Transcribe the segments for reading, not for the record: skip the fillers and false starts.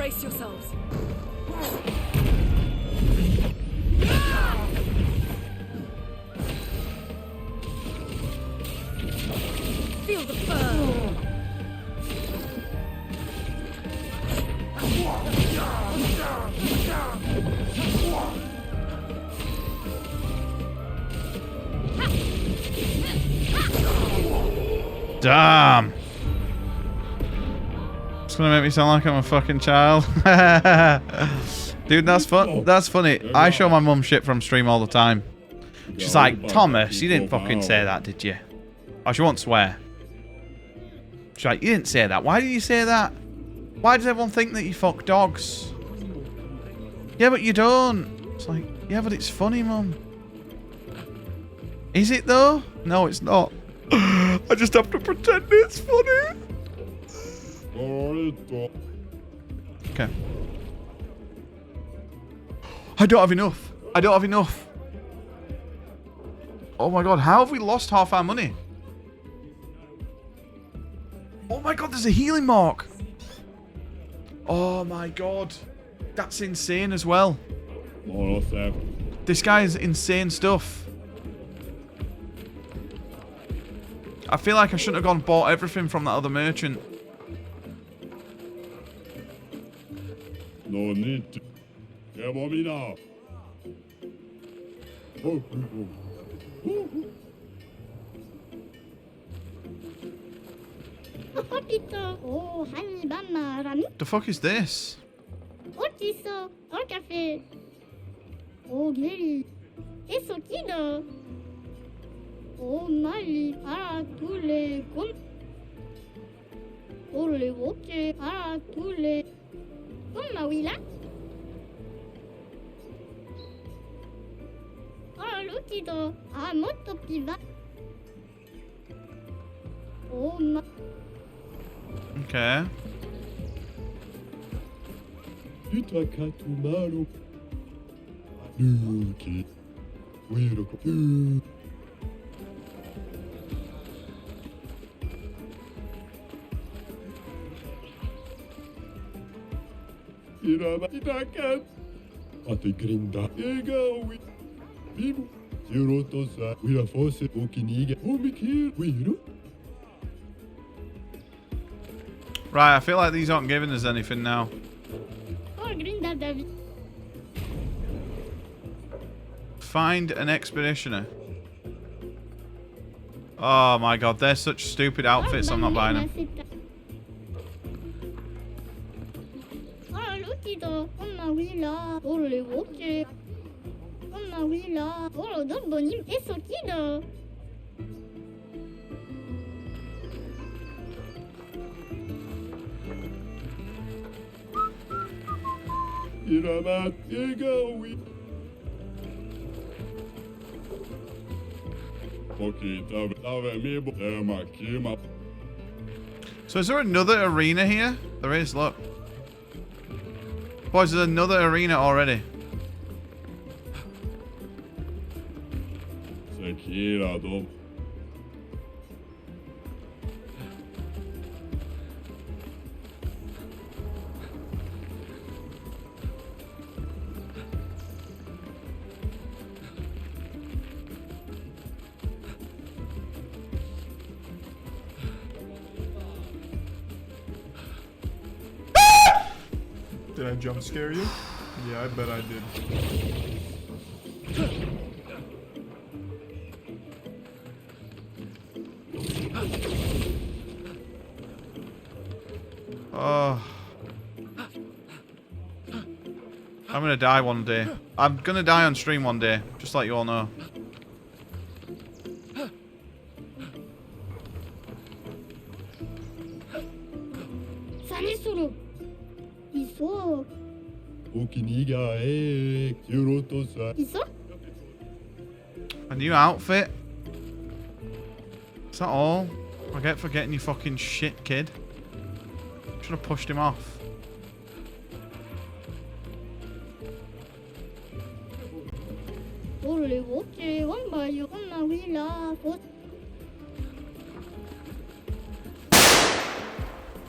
Brace yourselves. Feel the burn. Damn. It's gonna make me sound like I'm a fucking child. Dude, that's fun. That's funny. I show my mum shit from stream all the time. She's like, Thomas, you didn't fucking say that, did you? Oh, she won't swear. She's like, you didn't say that. Why did you say that? Why does everyone think that you fuck dogs? Yeah, but you don't. It's like, yeah, but it's funny, mum. Is it though? No, it's not. I just have to pretend it's funny. Okay. I don't have enough. I don't have enough. Oh my god, how have we lost half our money? Oh my god, there's a healing mark. Oh my god. That's insane as well. This guy is insane stuff. I feel like I shouldn't have gone and bought everything from that other merchant. No need to. The fuck is this? Oh Mali para tous les com pour les woke para tous les comme oui là oh l'outil à moto piva oh ma Okay. Right, I feel like these aren't giving us anything now. Find an expeditioner. Oh my god, they're such stupid outfits, I'm not buying them. So is there another arena here? There is, look. Boys, there's another arena already. Did I jump scare you? Yeah, I bet I did. Oh. I'm gonna die one day. I'm gonna die on stream one day, just like you all know. A new outfit? Is that all? I get for getting you fucking shit, kid. Should have pushed him off.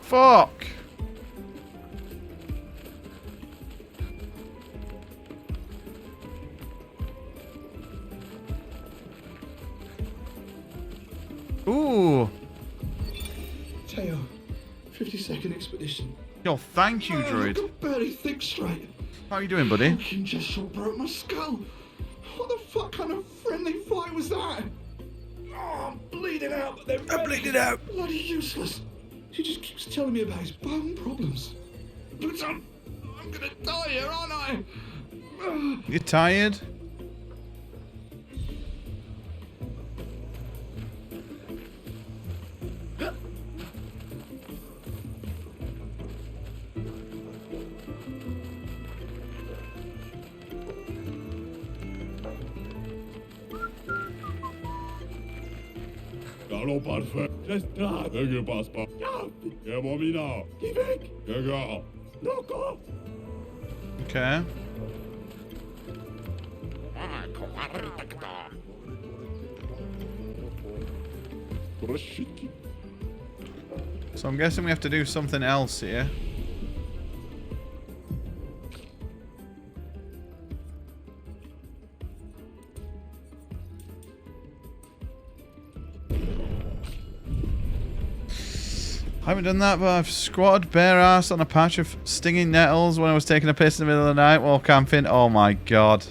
Fuck! Ooh. Teo, 52nd Expedition. Yo, thank you, I Druid. can barely think straight. How are you doing, buddy? Fucking just shot broke my skull. What the fuck kind of friendly fight was that? Oh, I'm bleeding out, but they're I'm bleeding out. bloody useless. He just keeps telling me about his bone problems. But I'm gonna die here, aren't I? You tired? Hallå parfait. Resta. Högre pass på. Ja. Det var mina. Ge väg. Högra. Locka. Okay. So I'm guessing we have to do something else here. I haven't done that, but I've squatted bare ass on a patch of stinging nettles when I was taking a piss in the middle of the night while camping. Oh my god.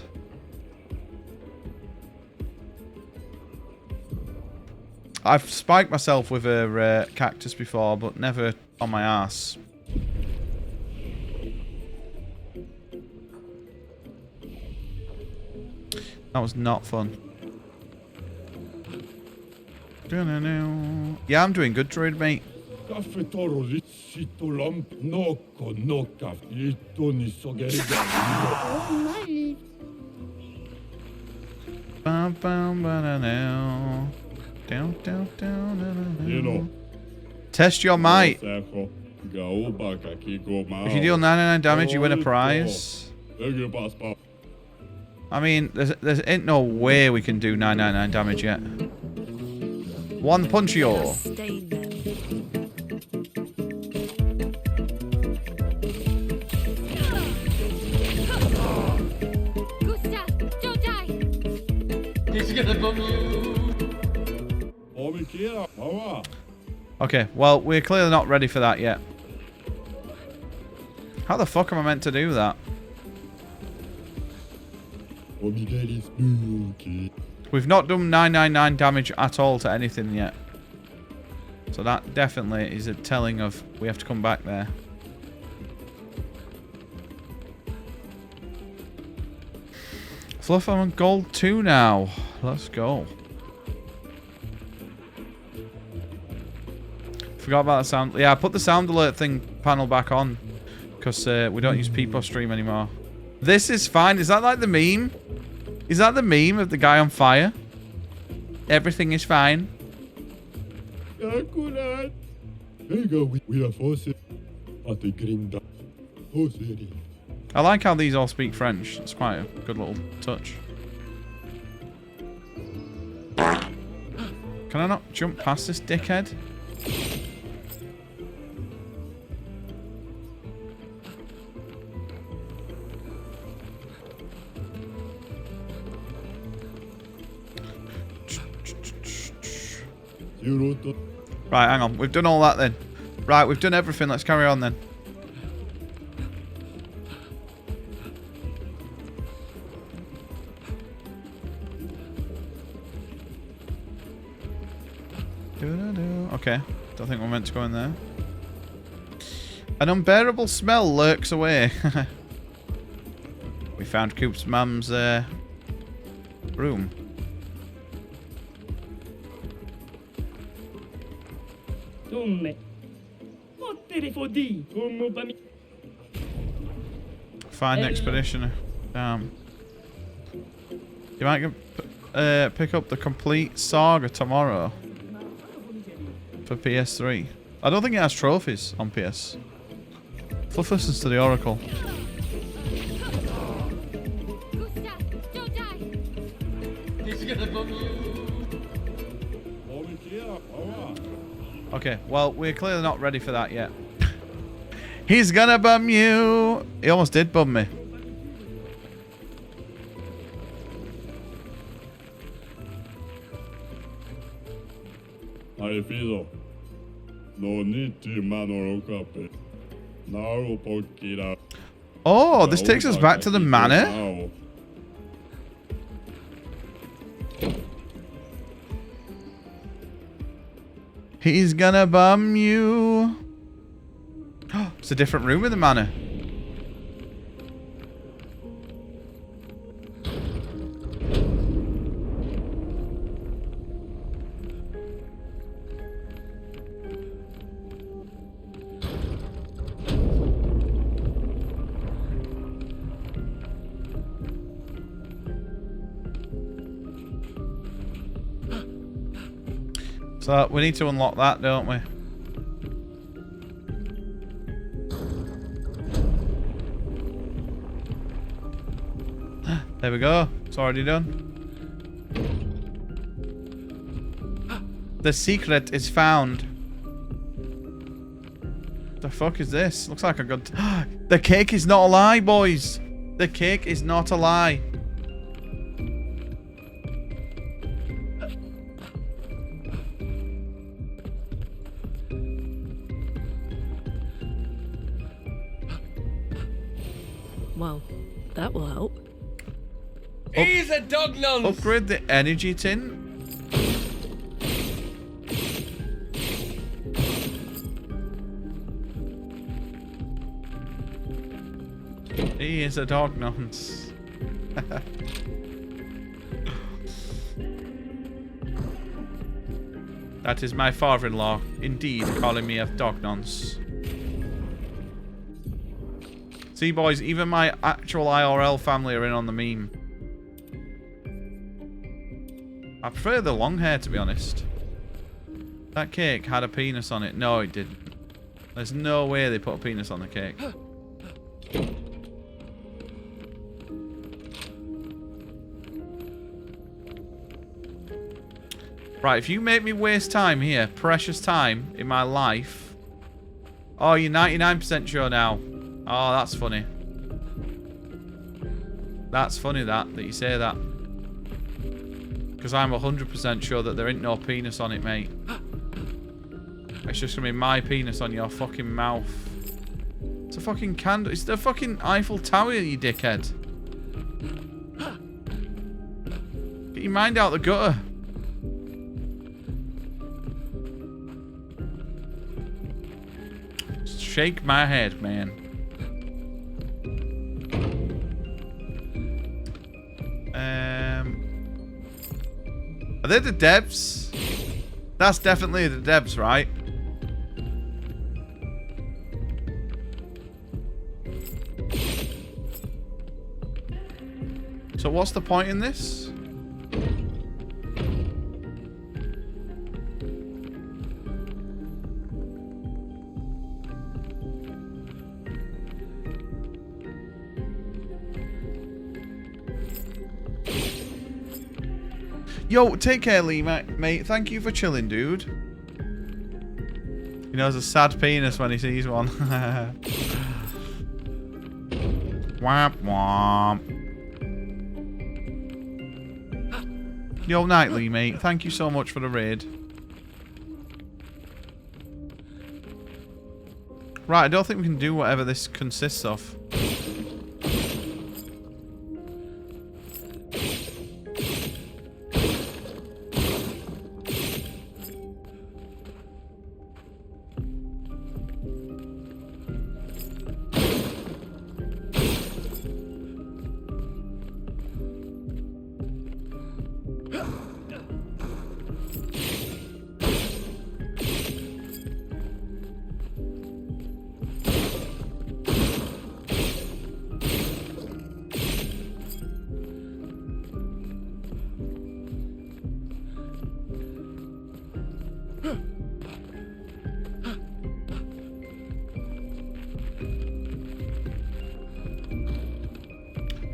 I've spiked myself with a cactus before, but never on my ass. That was not fun. Yeah, I'm doing good, Druid, mate. Kaffetoro litsitolam noko nokaf litoni sogega. Oh, my. Bum, bum, ba-da-now. Down, down, down, da-da-now. You know. Test your might. Sejo. Gaoba kaki go ma. If you deal 99 damage, you win a prize. Högre pass på. I mean, there's ain't no way we can do 999 damage yet. One punchio. Stay there. Gustav, don't die. He's gonna bum you. Omikera. Power. Okay, well, we're clearly not ready for that yet. How the fuck am I meant to do that? Omigeri spooky. We've not done 999 damage at all to anything yet. So that definitely is a telling of we have to come back there. Fluff, I'm on gold 2 now. Let's go. Forgot about the sound. Yeah, I put the sound alert thing panel back on. Because we don't use Peepo Stream anymore. This is fine. Is that like the meme? Is that the meme of the guy on fire? Everything is fine. Akurat. We are forced at the grinda. I like how these all speak French. It's quite a good little touch. Can I not jump past this dickhead? Right, hang on. We've done all that then. Right, we've done everything. Let's carry on then. Okay. Don't think we're meant to go in there. An unbearable smell lurks away. We found Coop's mum's room. Find expeditioner. Damn. You might pick up the complete saga tomorrow for PS3. I don't think it has trophies on PS. Fluff listens to the Oracle. Gustav, don't die. He's gonna bum you. Omikera. Power. Okay, well, we're clearly not ready for that yet. He's gonna bum you. He almost did bum me. Hai fido. No niti manoro kape. Naro pokira. Oh, this takes us back to the manor. He's gonna bum you. It's a different room in the manor. So we need to unlock that, don't we? There we go. It's already done. The secret is found. The fuck is this? Looks like I got... The cake is not a lie, boys. The cake is not a lie. Well, that will help. He's a dog nonce. Upgrade the energy tin. He is a dog nonce. That is my father-in-law, indeed, calling me a dog nonce. See, boys, even my actual IRL family are in on the meme. I prefer the long hair, to be honest. That cake had a penis on it. No, it didn't. There's no way they put a penis on the cake. Right, if you make me waste time here, precious time in my life. Oh, you're 99% sure now. Oh, that's funny. That's funny that you say that. Because I'm 100% sure that there ain't no penis on it, mate. It's just gonna be my penis on your fucking mouth. It's a fucking candle. It's the fucking Eiffel Tower, you dickhead. Get your mind out the gutter. Shake my head, man. Are they the devs? That's definitely the devs, right? So what's the point in this? Yo, take care, Lee, mate. Thank you for chilling, dude. He knows a sad penis when he sees one. Womp womp. Yo, nightly, mate. Thank you so much for the raid. Right, I don't think we can do whatever this consists of.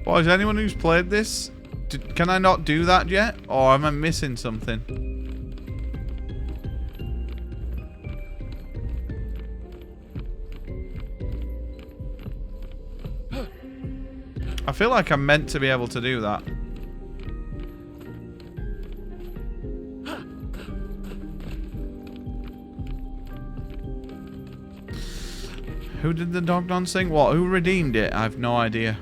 Boys, anyone who's played this, can I not do that yet? Or am I missing something? I feel like I'm meant to be able to do that. Who did the dog nonce thing? What? Who redeemed it? I have no idea.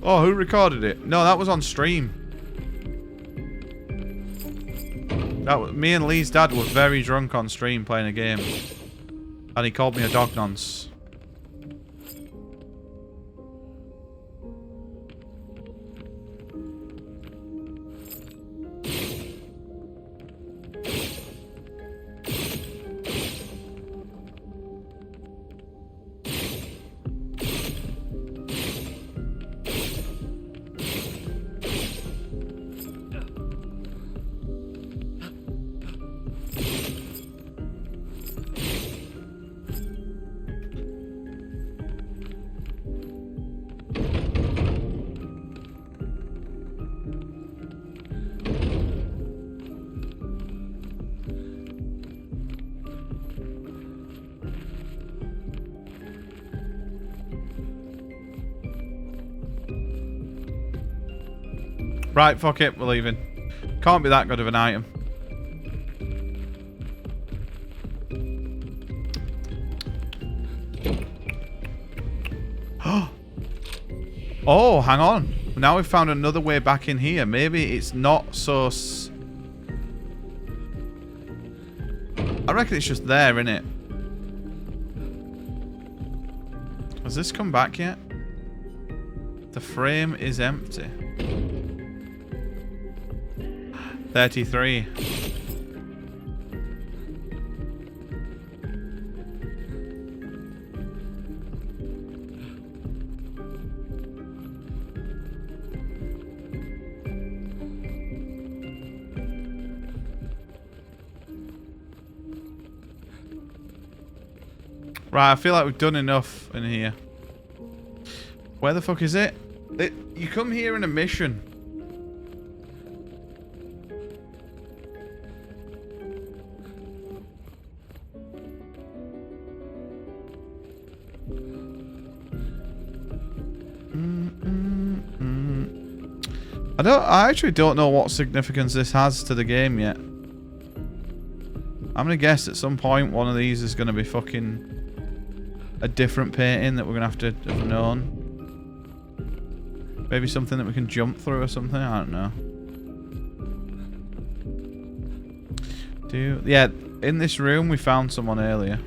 Oh, who recorded it? No, that was on stream. That was, me and Lee's dad were very drunk on stream playing a game. And he called me a dog nonce. Right, fuck it, we're leaving. Can't be that good of an item. Oh, hang on. Now we've found another way back in here. Maybe it's not so... I reckon it's just there, innit? Has this come back yet? The frame is empty. 33. Right, I feel like we've done enough in here. Where the fuck is it? You come here in a mission. I actually don't know what significance this has to the game yet. I'm gonna guess at some point one of these is gonna be fucking a different painting that we're gonna have to have known. Maybe something that we can jump through or something. I don't know. Yeah, in this room we found someone earlier.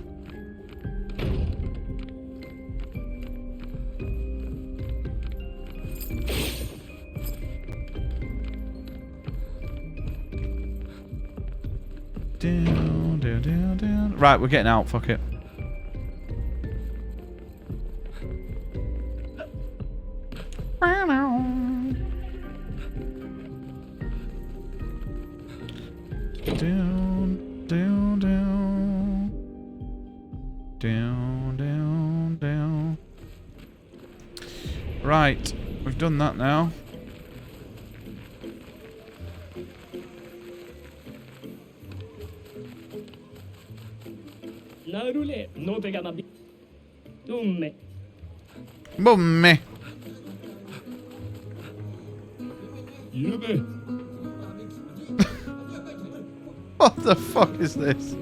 Right, we're getting out, fuck it. Down. Right, we've done that now. Mummy. What the fuck is this?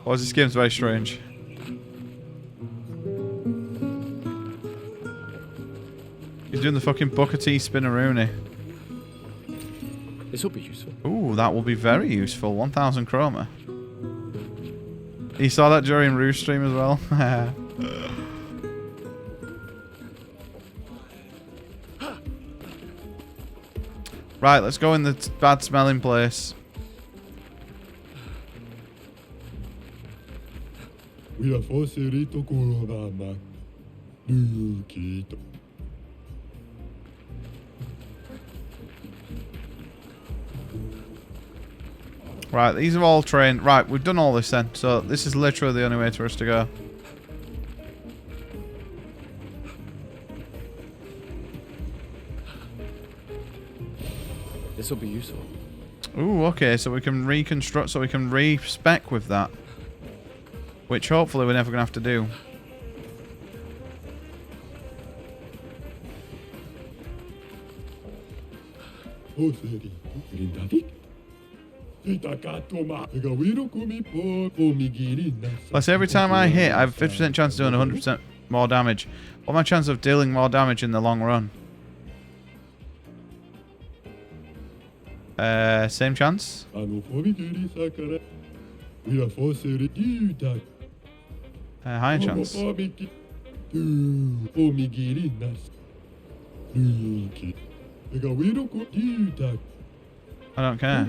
Oh, this game's very strange. He's doing the fucking Booker T spinneroonie. This will be useful. Ooh, that will be very useful. 1,000 chroma. You saw that during Roost stream as well? Right, let's go in the bad smelling place. Right, these are all trained. Right, we've done all this then. So this is literally the only way for us to go. This will be useful. Ooh, okay, so we can reconstruct, so we can re-spec with that. Which hopefully we're never going to have to do. Plus, every time I hit, I have a 50% chance of doing 100% more damage. What's my chance of dealing more damage in the long run? Same chance? Higher chance. I don't care.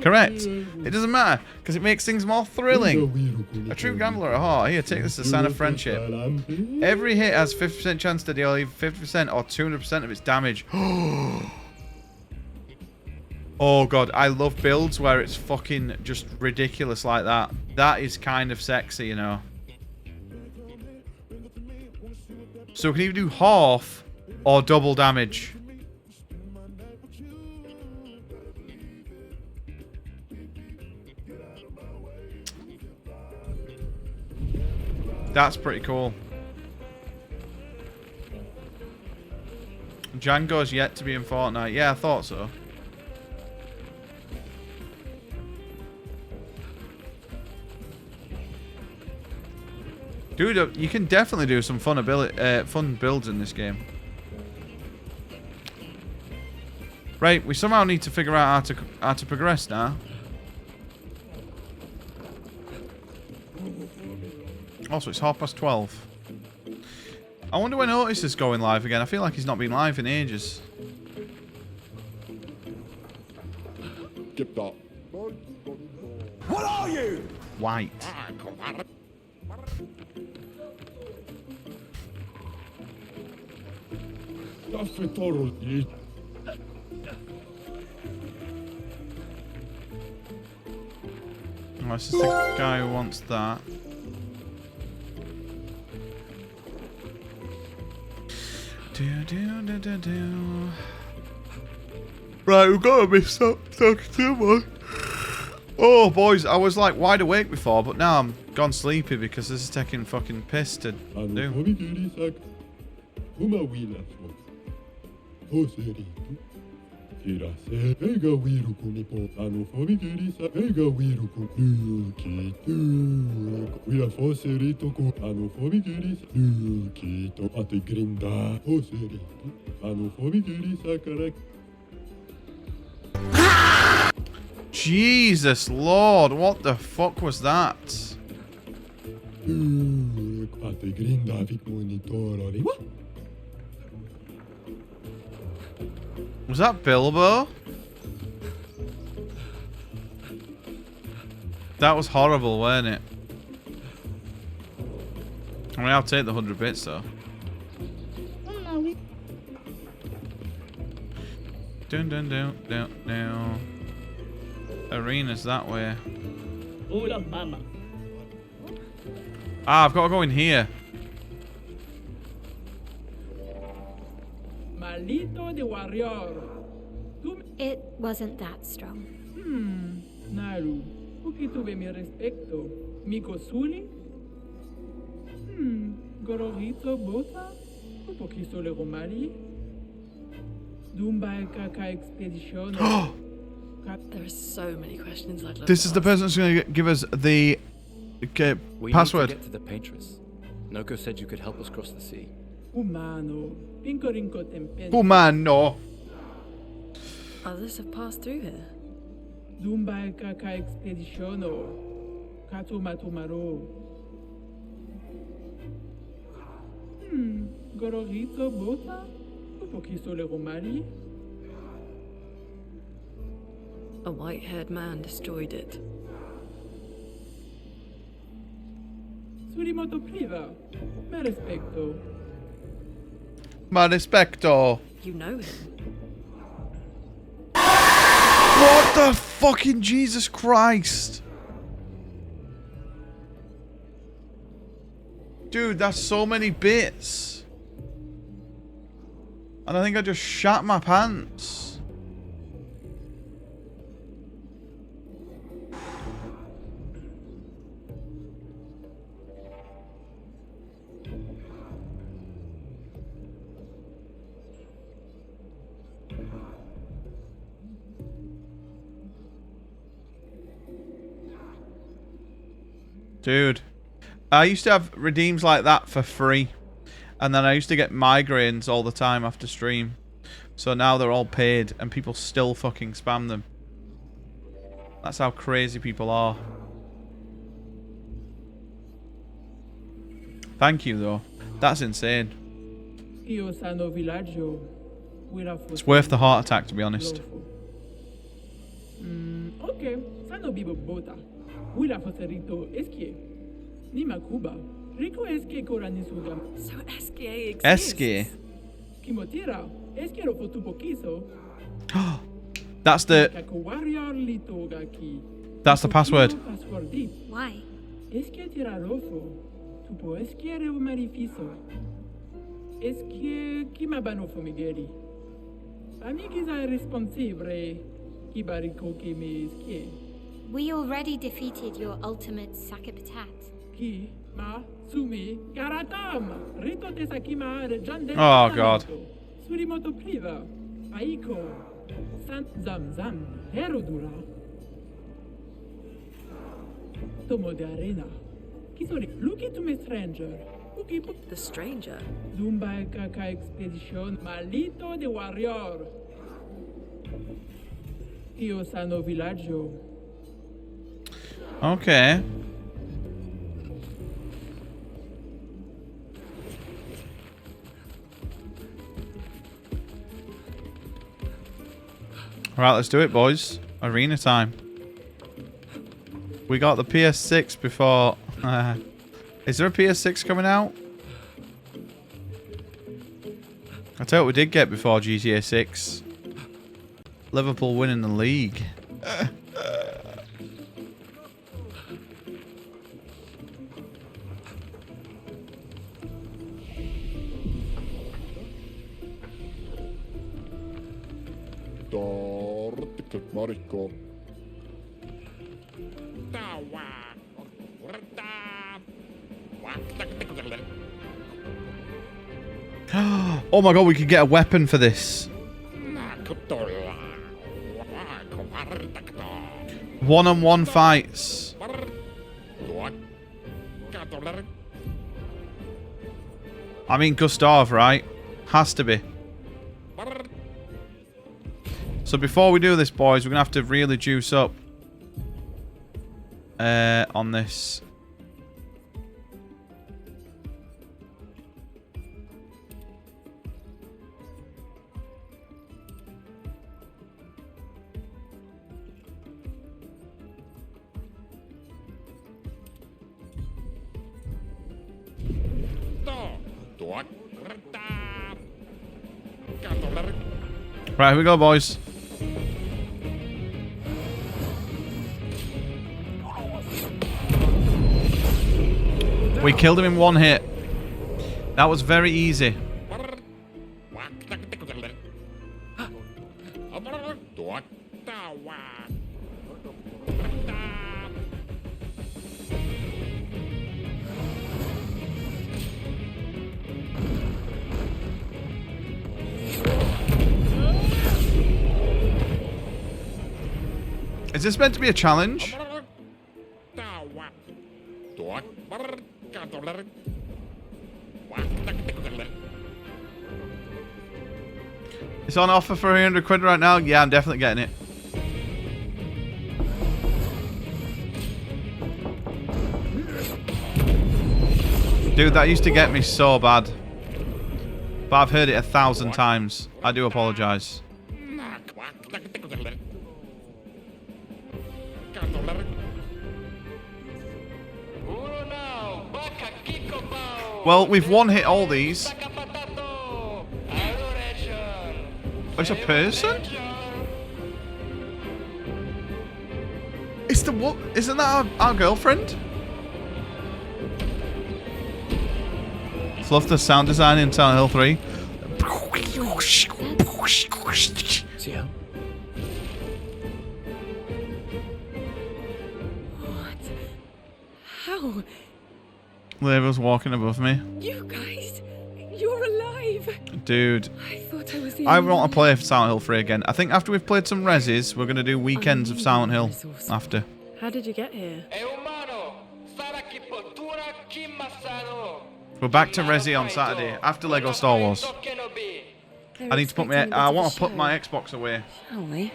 Correct. It doesn't matter, because it makes things more thrilling. A true gambler at heart. Here, take this as a sign of friendship. Every hit has 50% chance to deal either 50% or 200% of its damage. Oh god, I love builds where it's fucking just ridiculous like that. That is kind of sexy, you know. So we can either do half or double damage. That's pretty cool. Django's yet to be in Fortnite. Yeah, I thought so. Dude, you can definitely do some fun builds in this game. Right, we somehow need to figure out how to progress now. Also, it's 12:30. I wonder when Otis is going live again. I feel like he's not been live in ages. What are you? White. Oh, this is the guy who wants that. Right, we've got to miss talking too much. Oh, boys, I was like wide awake before, but now I'm gone sleepy because this is taking fucking piss to do. Jesus Lord, what the fuck was that? Was that Bilbo? That was horrible, wasn't it? I mean, I'll take the 100 bits though. Dun dun dun dun dun. Arena's that way. Ah, I've got to go in here. It wasn't that strong. Naru, porque tuve mi respecto. Mi cosuli? Gororito bota? Un poquito le romari? Dumba kaka expedition. There are so many questions I'd love This to is the ask. person who's going to give us the We password. need to get to the Paintress. Noko said you could help us cross the sea. Humano. Pinkorinko tempen. Oh man, no. Others have passed through here. Dumba kaka expedition. Kato matumaro. Gororito bota? Un poquito le romari? A white-haired man destroyed it. Surimoto priva. Me respecto. Ma respecto. You know him. What the fucking Jesus Christ? Dude, that's so many bits. And I think I just shat my pants. Dude. I used to have redeems like that for free. And then I used to get migraines all the time after stream. So now they're all paid and people still fucking spam them. That's how crazy people are. Thank you though. That's insane. It's worth the heart attack, to be honest. Okay, sano bibo bota. Wila foserito eskie. Nima kuba. Rico eskie koranisuga. So Eskie exists. Eskie. Kimotira. Eskie ro fotupo kiso. That's the password. Why? Eskie tirarofo. Tupo eskie re marifiso. Eskie kimabanofo migeri. Amigiza responsibile. Kibariko kime eskie. We already defeated your ultimate Sakapatat. Ki ma sumi karatam. Rito te sakima rejande. Oh god. Surimoto priva. Aiko. Sant zam zam. Herodura. Tomo de arena. Kisori. Look into me stranger. The stranger? Zumba kaka expedition. Malito de warrior. Io sano villaggio. Okay. Right, let's do it, boys. Arena time. We got the PS6 before... is there a PS6 coming out? I tell you what we did get before GTA 6. Liverpool winning the league. Marikko. Oh my god, we could get a weapon for this. 1-on-1 fights. I mean, Gustav, right? Has to be. So before we do this, boys, we're going to have to really juice up on this. Right, here we go, boys. We killed him in one hit. That was very easy. Is this meant to be a challenge? It's on offer for 300 quid right now. Yeah, I'm definitely getting it. Dude, that used to get me so bad. But I've heard it 1,000 times. I do apologise. Well, we've one-hit all these. Oh, it's a person? It's the what? Isn't that our girlfriend? Love the sound design in Silent Hill 3. See how? What? How? Labour's walking above me. You guys, you're alive. Dude. I thought I was the I want to play Silent Hill 3 again. I think after we've played some reses, we're going to do weekends of Silent Hill after. How did you get here? We're back to Resi on Saturday after Lego Star Wars. I need to put my. I want to put my Xbox away. Shall we?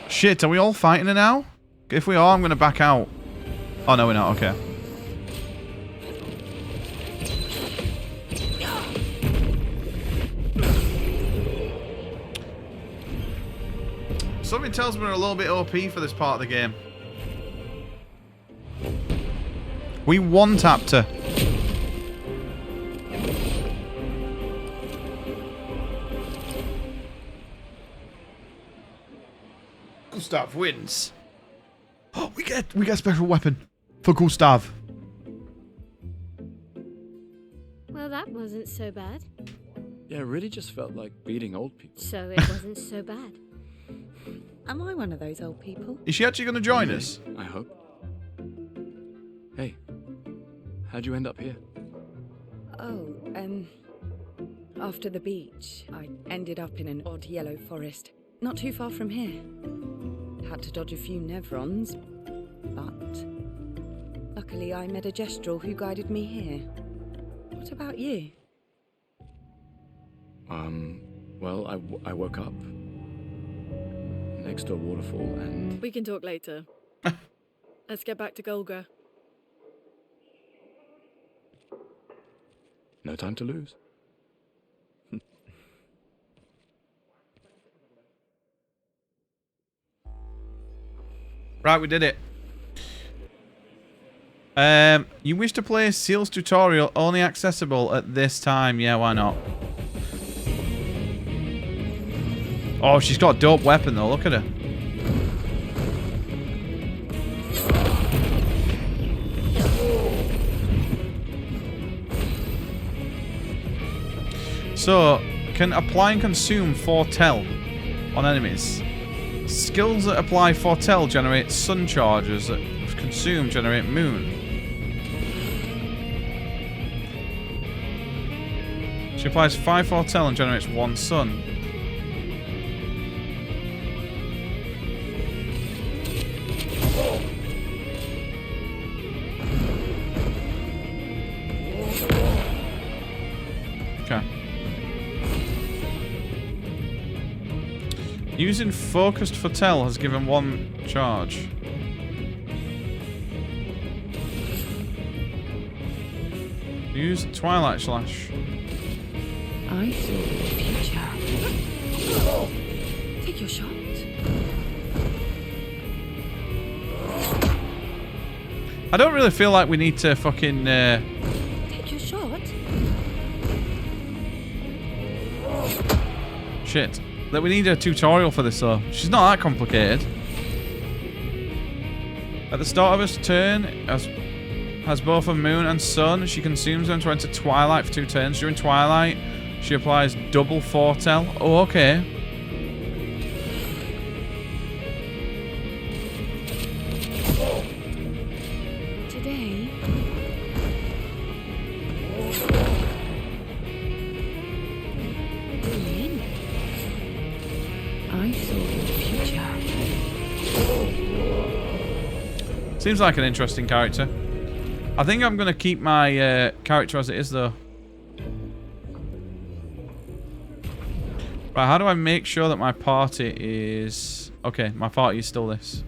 Shit, are we all fighting it now? If we are, I'm gonna back out. Oh no, we're not. Okay. Something tells me we're a little bit OP for this part of the game. We one-tapped her. Gustav wins. Oh, we get a special weapon for Gustav. Well, that wasn't so bad. Yeah, it really just felt like beating old people. So it wasn't so bad. Am I one of those old people? Is she actually going to join us? I hope. Hey, how'd you end up here? Oh, after the beach, I ended up in an odd yellow forest, not too far from here. Had to dodge a few Nevrons, but luckily I met a Gestrel who guided me here. What about you? Well, I woke up next to a waterfall and... We can talk later. Let's get back to Golga. No time to lose. Right, we did it. You wish to play Seal's tutorial only accessible at this time. Yeah, why not? Oh, she's got a dope weapon though. Look at her. So, can apply and consume foretell on enemies. Skills that apply foretell generate sun charges that consume generate moon. She applies 5 foretell and generates 1 sun. Okay. Using focused foretell has given 1 charge. Use Twilight Slash. I saw the future. Take your shot. I don't really feel like we need to fucking... Take your shot? Shit. That we need a tutorial for this though. She's not that complicated. At the start of her turn, has both a moon and sun. She consumes them to enter Twilight for 2 turns. During Twilight, she applies double foretell. Oh, okay. Today... I saw the future. Seems like an interesting character. I think I'm going to keep my character as it is, though. Right, how do I make sure that my party is... Okay, my party is still this.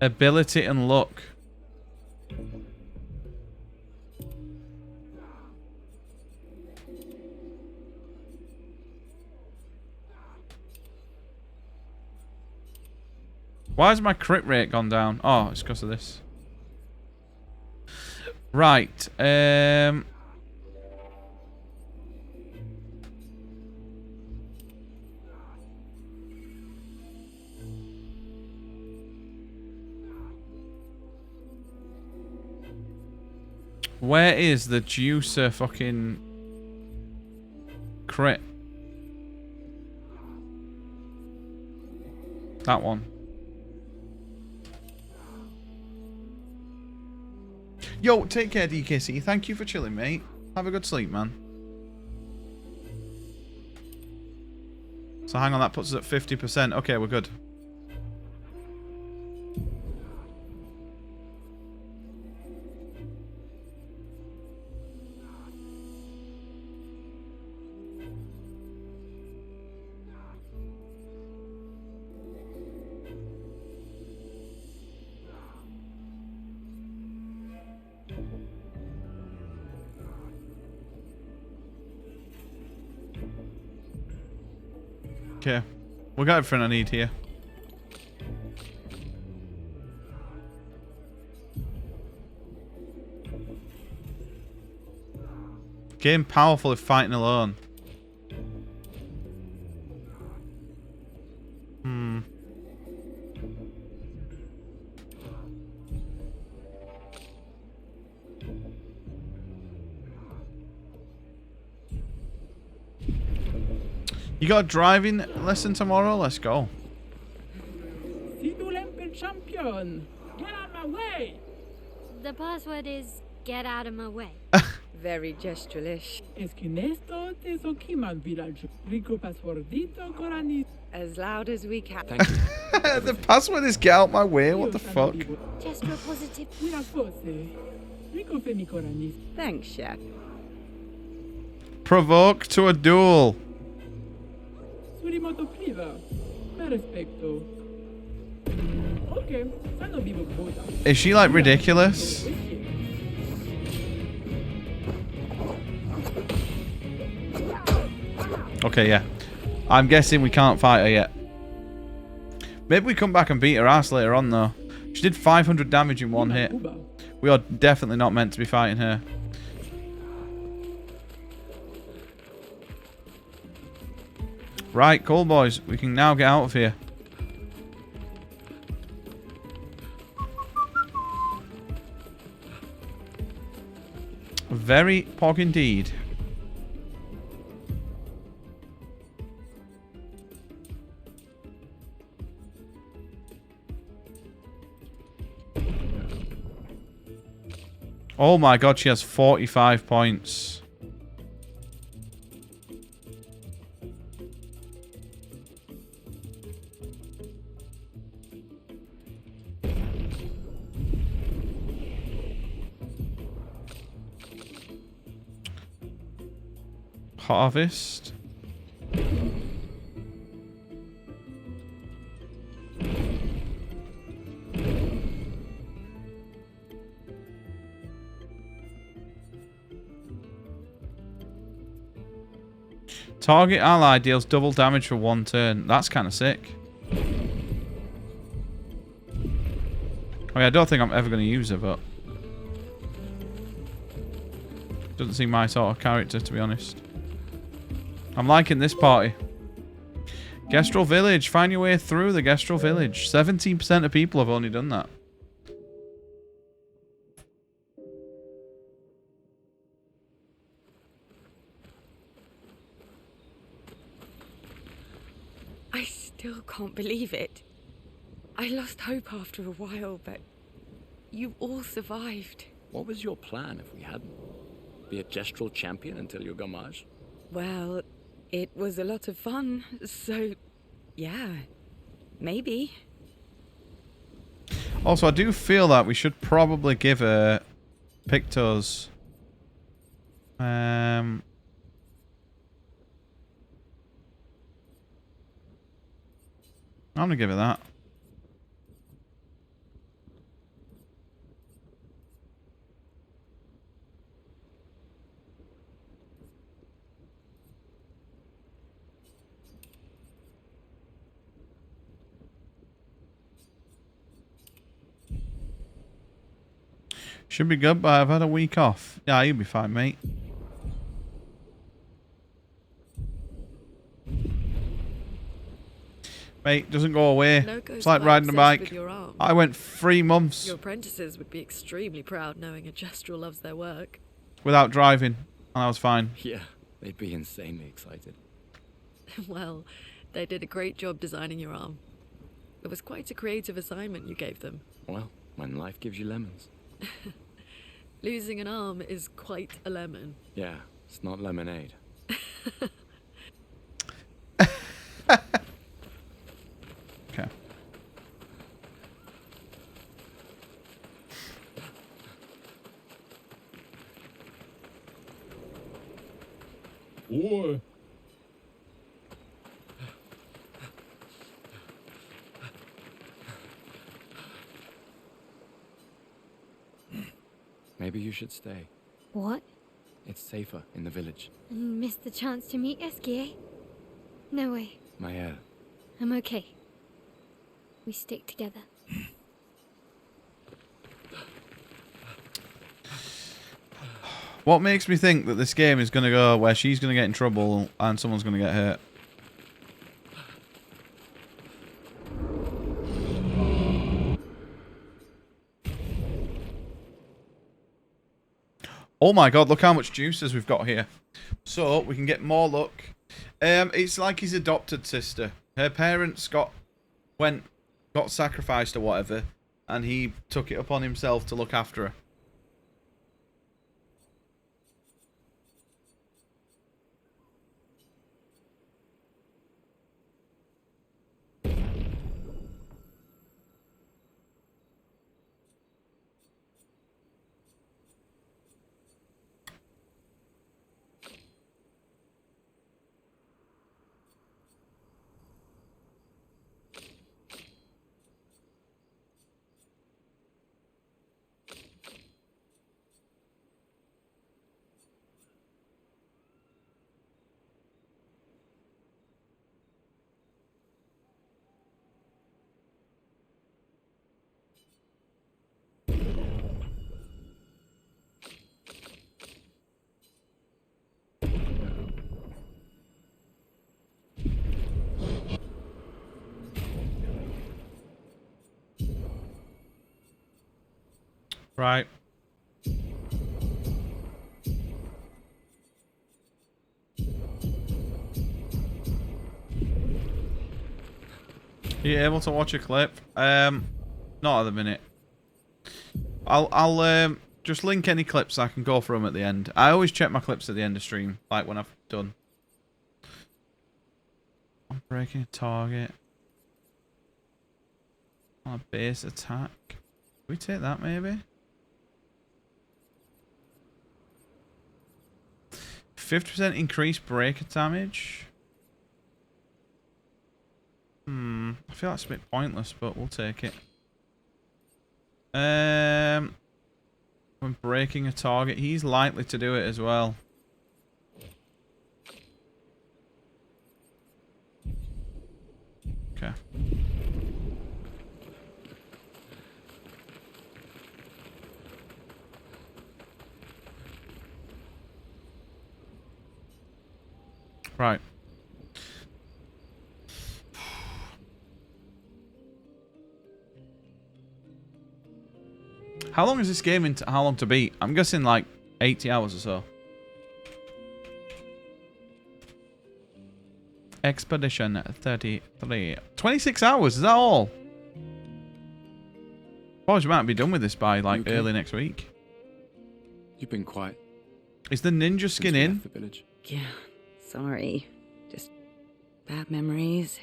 Ability and luck. Why has my crit rate gone down? Oh, it's because of this. Right. Where is the juicer fucking crit? That one. Yo, take care, DKC. Thank you for chilling, mate. Have a good sleep, man. So hang on, that puts us at 50%. Okay, we're good. Okay. We got everything I need here. Game powerful if fighting alone. You got a driving lesson tomorrow? Let's go. Si tu l'empel champion, get out of my way. The password is get out of my way. Very gestural-ish. Es que nesto te sokiman village. Rico passwordito korani. As loud as we can. Thank you. The password is get out my way. What the fuck? Gesture positive. Una pose. Rico femi korani. Thanks, Chef. Provoke to a duel. Surimoto pliva. Me respecto. Okay, sano vivo boda. Is she like ridiculous? Okay, yeah. I'm guessing we can't fight her yet. Maybe we come back and beat her ass later on, though. She did 500 damage in one hit. We are definitely not meant to be fighting her. Right, cool, boys. We can now get out of here. Very pog indeed. Oh my god, she has 45 points. Harvest. Target ally deals double damage for one turn. That's kind of sick. I mean, I don't think I'm ever going to use her, but doesn't seem my sort of character, to be honest. I'm liking this party. Gestrel Village. Find your way through the Gestrel Village. 17% of people have only done that. I still can't believe it. I lost hope after a while, but you all survived. What was your plan if we hadn't? Be a gestural champion until your gamage? Well, it was a lot of fun, so yeah, maybe. Also, I do feel that we should probably give her Pictos. I'm gonna give it that. Should be good, but I've had a week off. Yeah, you'll be fine, mate. Mate, doesn't go away. It's like riding a bike. I went 3 months Your apprentices would be extremely proud knowing a gestural loves their work. without driving, and I was fine. Yeah, they'd be insanely excited. Well, they did a great job designing your arm. It was quite a creative assignment you gave them. Well, when life gives you lemons. Losing an arm is quite a lemon. Yeah, it's not lemonade. Okay. Oi! Maybe you should stay. What? It's safer in the village. And missed the chance to meet Eski, eh? No way. Maya. I'm okay. We stick together. What makes me think that this game is going to go where she's going to get in trouble and someone's going to get hurt? Oh my god, look how much juices we've got here. So, we can get more luck. It's like his adopted sister. Her parents got sacrificed or whatever, and he took it upon himself to look after her. Right. Are you able to watch a clip? Not at the minute. I'll just link any clips I can go through them at the end. I always check my clips at the end of stream, like when I've done. I'm breaking a target. On a base attack. Can we take that maybe? 50% increased breaker damage. I feel that's a bit pointless, but we'll take it. When breaking a target, he's likely to do it as well. Okay. Right. How long is this game into? How long to beat? I'm guessing like 80 hours or so. Expedition 33. 26 hours, is that all? Suppose you might be done with this by like early next week. You've been quiet. Is the ninja skin in? The village. Yeah, sorry. Just bad memories.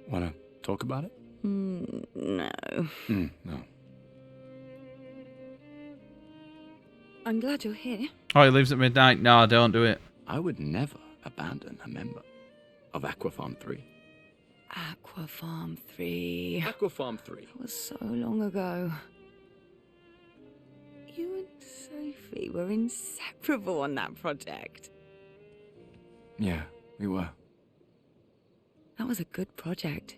Wanna talk about it? No. No. I'm glad you're here. Oh, he leaves at midnight. No, don't do it. I would never abandon a member of Aquafarm 3. Aquafarm 3. Aquafarm 3. That was so long ago. You and Sophie were inseparable on that project. Yeah, we were. That was a good project.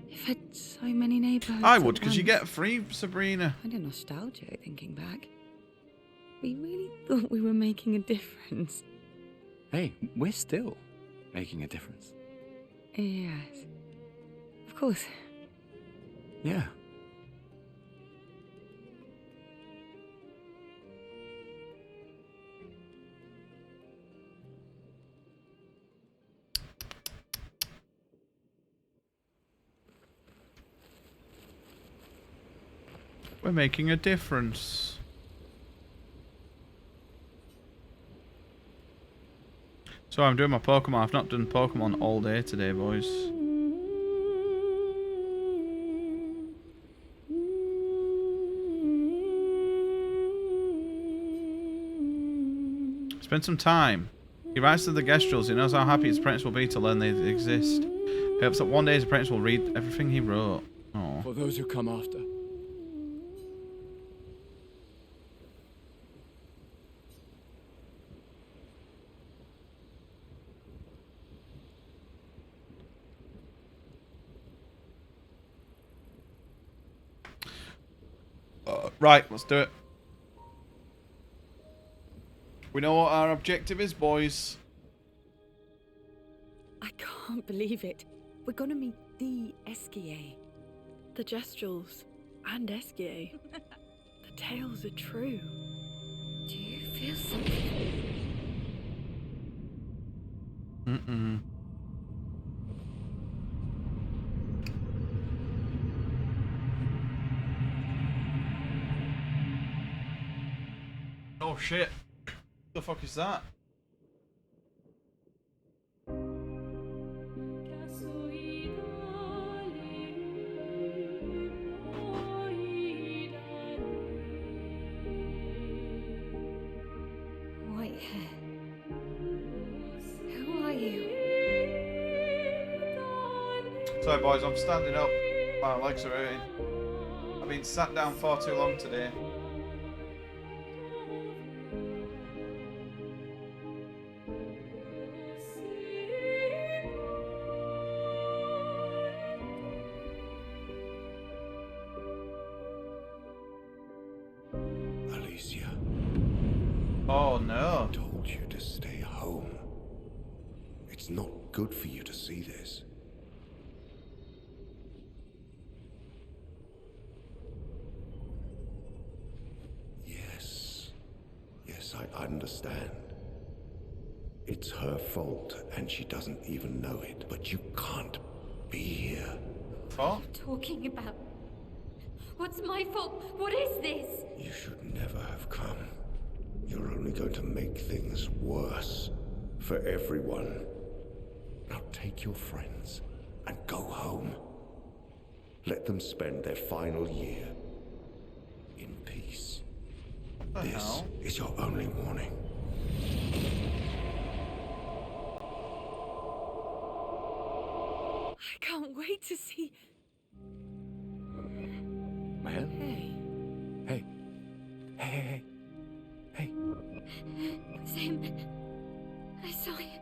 You've had so many neighbourhoods. I would, because you get free Sabrina. Kind of nostalgic thinking back. We really thought we were making a difference. Hey, we're still making a difference. Yes. Of course. Yeah. We're making a difference. So I'm doing my Pokemon. I've not done Pokemon all day today, boys. Spend some time. He writes to the Gestrels. He knows how happy his apprentice will be to learn they exist. He hopes that one day his apprentice will read everything he wrote. Aww. For those who come after. Right, let's do it. We know what our objective is, boys. I can't believe it. We're gonna meet the Esquier. The Gestrels and Esquier. The tales are true. Do you feel something? Mm-mm. Oh shit. The fuck is that? White hair. Who are you? Sorry boys, I'm standing up. My legs are hurting. I've been sat down far too long today. Alicia. Oh no. I told you to stay home. It's not good for you to see this. Yes, I understand. It's her fault, and she doesn't even know it. But you can't be here. What are you talking about? What's my fault? What is this? You should never have come. You're only going to make things worse for everyone. Now take your friends and go home. Let them spend their final year in peace. This is your only warning. I can't wait to see. Maya? Hey. Hey. Same. I saw him.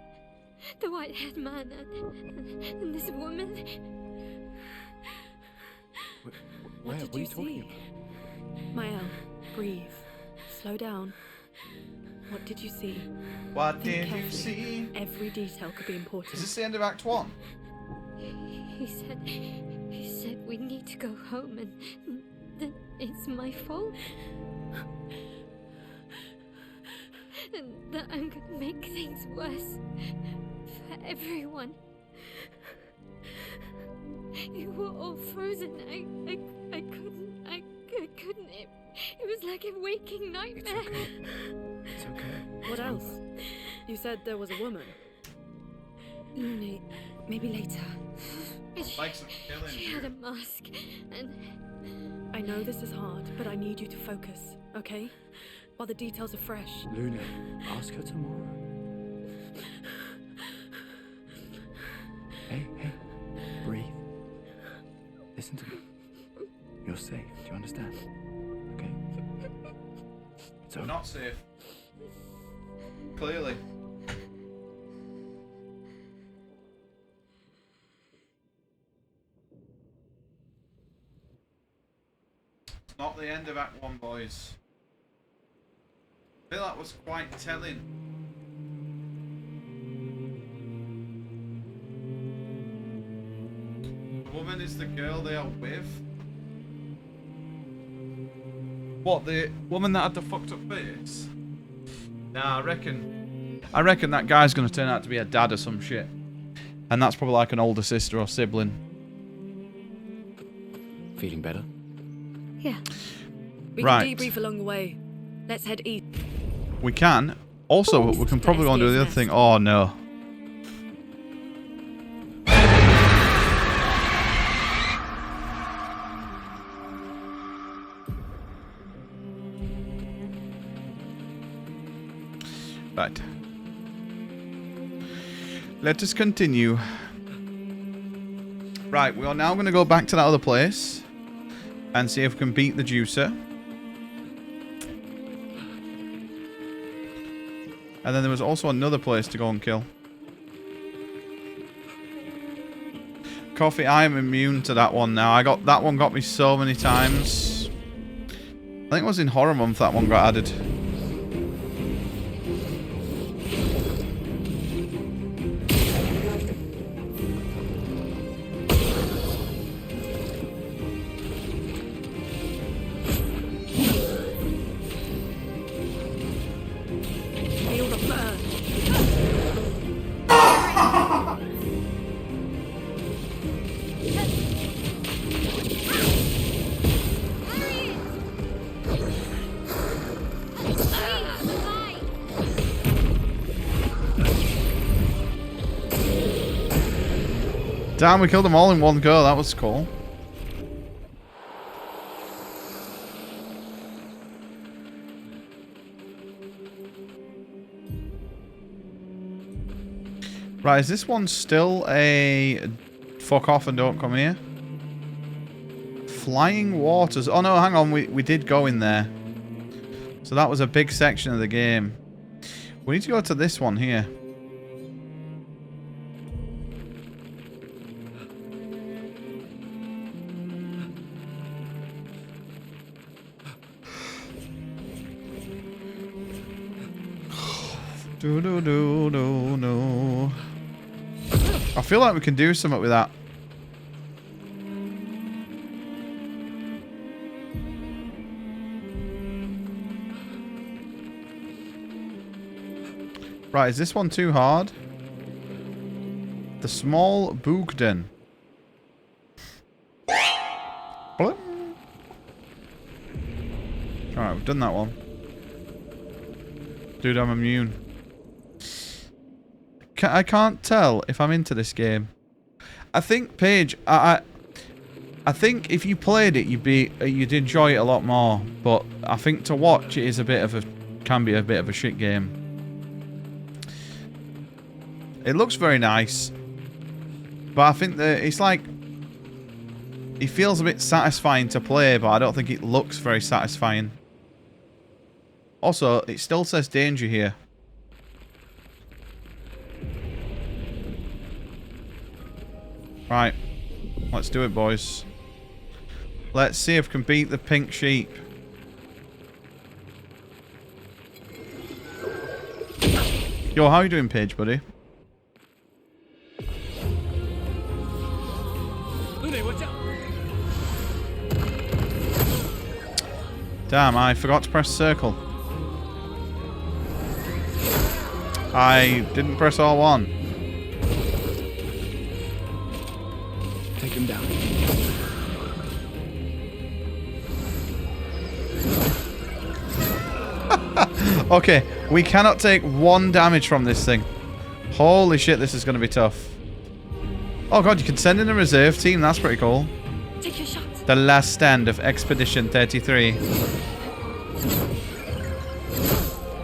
The white-haired man and this woman. What did you see? Mael, breathe. Slow down. What did you see? What Think did you carefully. see? Every detail could be important. Is this the end of Act 1? He said we need to go home and that it's my fault. And that I'm gonna make things worse for everyone. You were all frozen. I couldn't. It was like a waking nightmare. It's okay. What else? You said there was a woman. Luna, maybe later. She had a mask and... I know this is hard, but I need you to focus, okay? While the details are fresh. Luna, ask her tomorrow. Hey, breathe. Listen to me. You're safe, do you understand? Okay? It's We're not safe. Clearly. It's not the end of Act 1, boys. I feel that was quite telling. The woman is the girl they are with. What, the woman that had the fucked up face? Nah, I reckon that guy's gonna turn out to be a dad or some shit. And that's probably like an older sister or sibling. Feeling better? Yeah. We Right. can debrief along the way. Let's head east. We can. Also, we can probably go and do the other thing. Oh, no. Right. Let us continue. Right, we are now going to go back to that other place and see if we can beat the juicer. And then there was also another place to go and kill. Coffee, I am immune to that one now. That one got me so many times. think it was in Horror Month that one got added. Feel the burn. Damn, we killed them all in one go. That was cool. Right, is this one still a fuck off and don't come here? Flying Waters. Oh no, hang on, we did go in there. So that was a big section of the game. We need to go to this one here. No. I feel like we can do something with that. Right, is this one too hard? The Small Boogden. Alright, we've done that one. Dude, I'm immune. I can't tell if I'm into this game. I think, Paige, I think if you played it, you'd enjoy it a lot more. But I think to watch it is can be a bit of a shit game. It looks very nice, but I think that it's like it feels a bit satisfying to play, but I don't think it looks very satisfying. Also, it still says danger here. Right. Let's do it, boys. Let's see if we can beat the pink sheep. Yo, how are you doing, Paige, buddy? Damn, I forgot to press circle. I didn't press R1. Take him down. Okay, we cannot take 1 damage from this thing. Holy shit, this is going to be tough. Oh god, you can send in a reserve team. That's pretty cool. Take your shot. The last stand of Expedition 33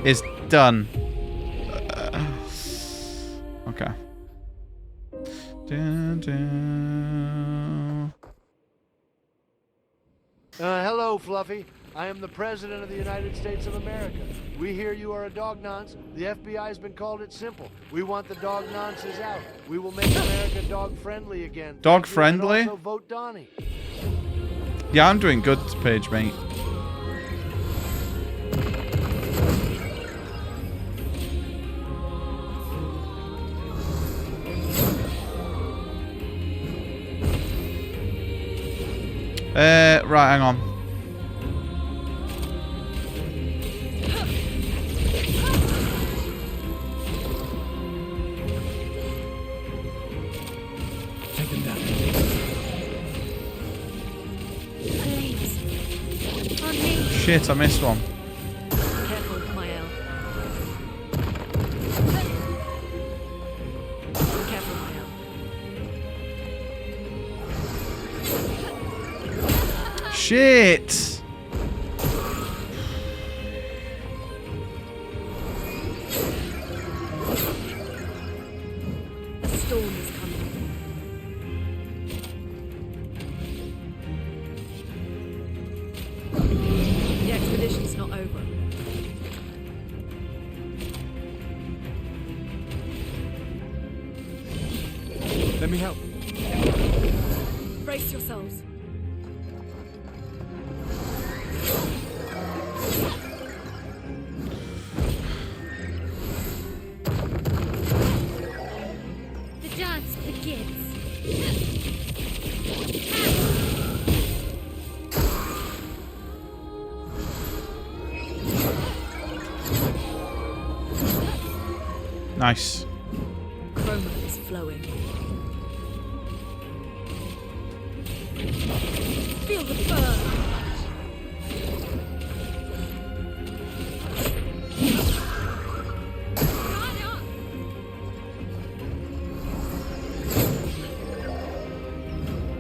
is done. Okay. Hello, Fluffy. I am the President of the United States of America. We hear you are a dog nonce. The FBI has been called it simple. We want the dog nonces out. We will make America dog friendly again. Dog friendly? And also vote Donnie. Yeah, I'm doing good, Paige, mate. Right, hang on. Take him down. Please. On me. Shit, I missed one. Careful, Mael. Careful, Mael. Shit! A storm is coming. The expedition's not over. Let me help. Brace yourselves. dance begins. Nice. Chroma is flowing. Feel the burn.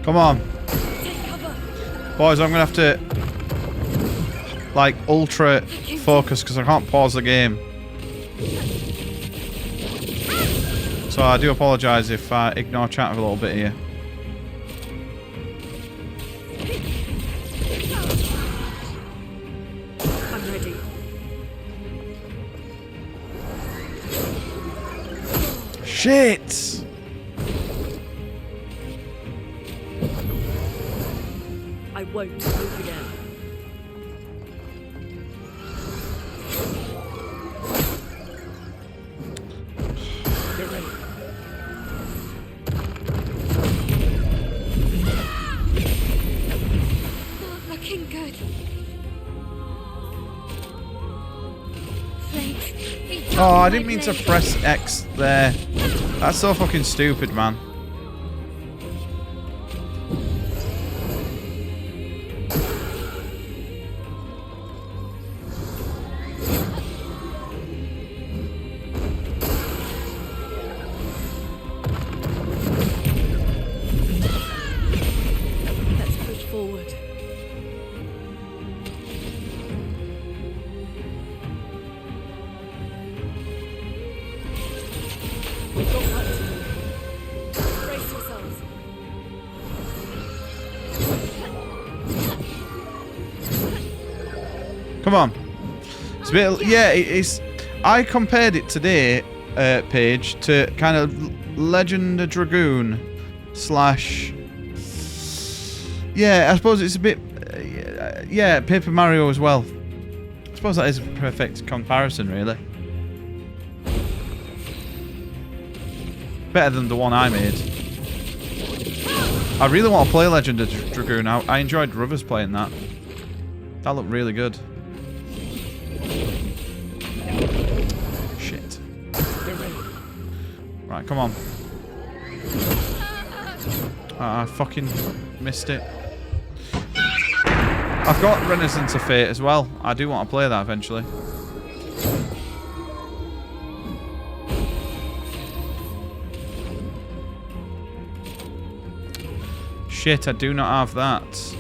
Come on. Boys, I'm going to have to, like, ultra focus because I can't pause the game. So I do apologise if I ignore chat a little bit here. I'm ready. Shit! I won't move again. Get ready. Not looking good. Thanks. Oh, I didn't mean to press X there. That's so fucking stupid, man. Let's push forward. We've got work to do. Brace yourselves. Come on. It's a bit, yeah, it's. I compared it today, Paige, to kind of Legend of Dragoon slash. Yeah, I suppose it's a bit. Yeah, Paper Mario as well. I suppose that is a perfect comparison, really. Better than the one I made. I really want to play Legend of Dragoon. I enjoyed Rivers playing that. That looked really good. Shit. Right, come on. I fucking missed it. I've got Renaissance of Fate as well. I do want to play that eventually. Shit, I do not have that.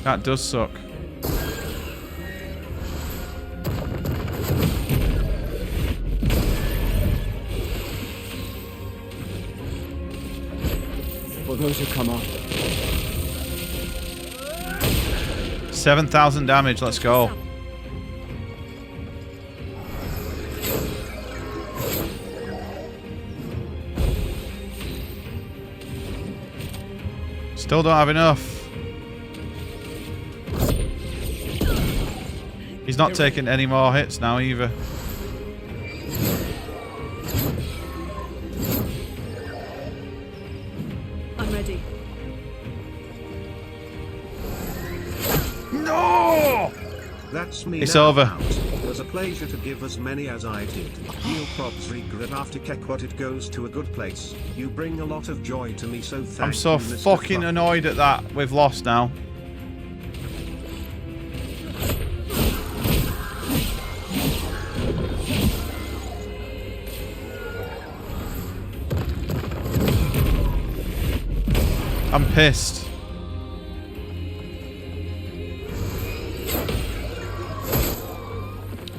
That does suck. For those who come up. 7,000 damage, let's go. Still don't have enough. He's not taking any more hits now either. I'm ready. No! That's me. It's now over. out. It was a pleasure to give as many as I did. Heal props regret after Keck what it goes to a good place. You bring a lot of joy to me, so thank you. I'm so Mr. fucking Klopp. annoyed at that. We've lost now. I'm pissed.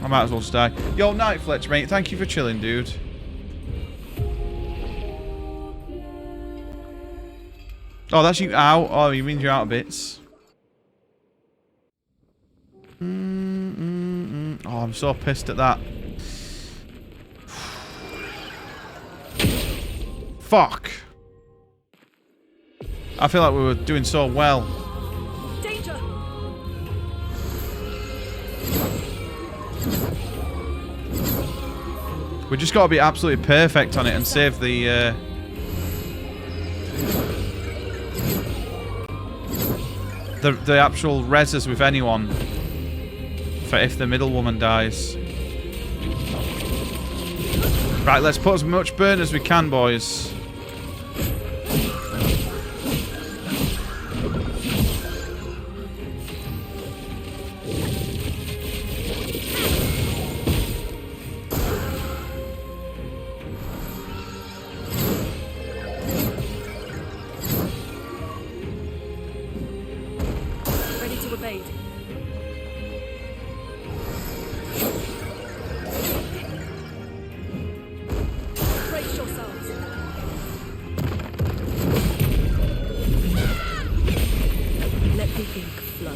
I might as well just die. Yo, Night Fletch, mate. Thank you for chilling, dude. Oh, that's you out. Oh, you mean you're out of bits. Oh, I'm so pissed at that. Fuck. I feel like we were doing so well. Danger! We just got to be absolutely perfect on it and save the actual reses with anyone for if the middle woman dies. Right, let's put as much burn as we can, boys. Ready to evade. Brace yourselves. Let the ink flow.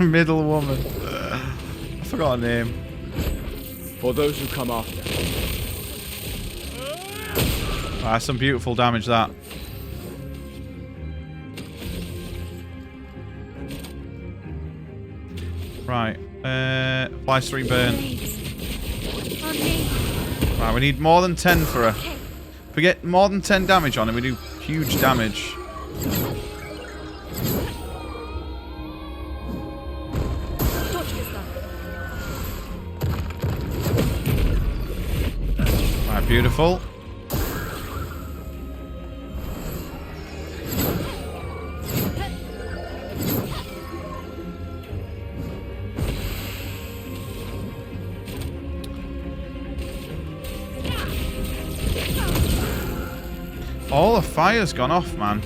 Middle woman. I forgot her name. For those who come after. Ah, some beautiful damage that. Right. Applies 3 burn. Right, we need more than 10 for her. If we get more than 10 damage on her, we do huge damage. Right, beautiful. All the fire's gone off, man.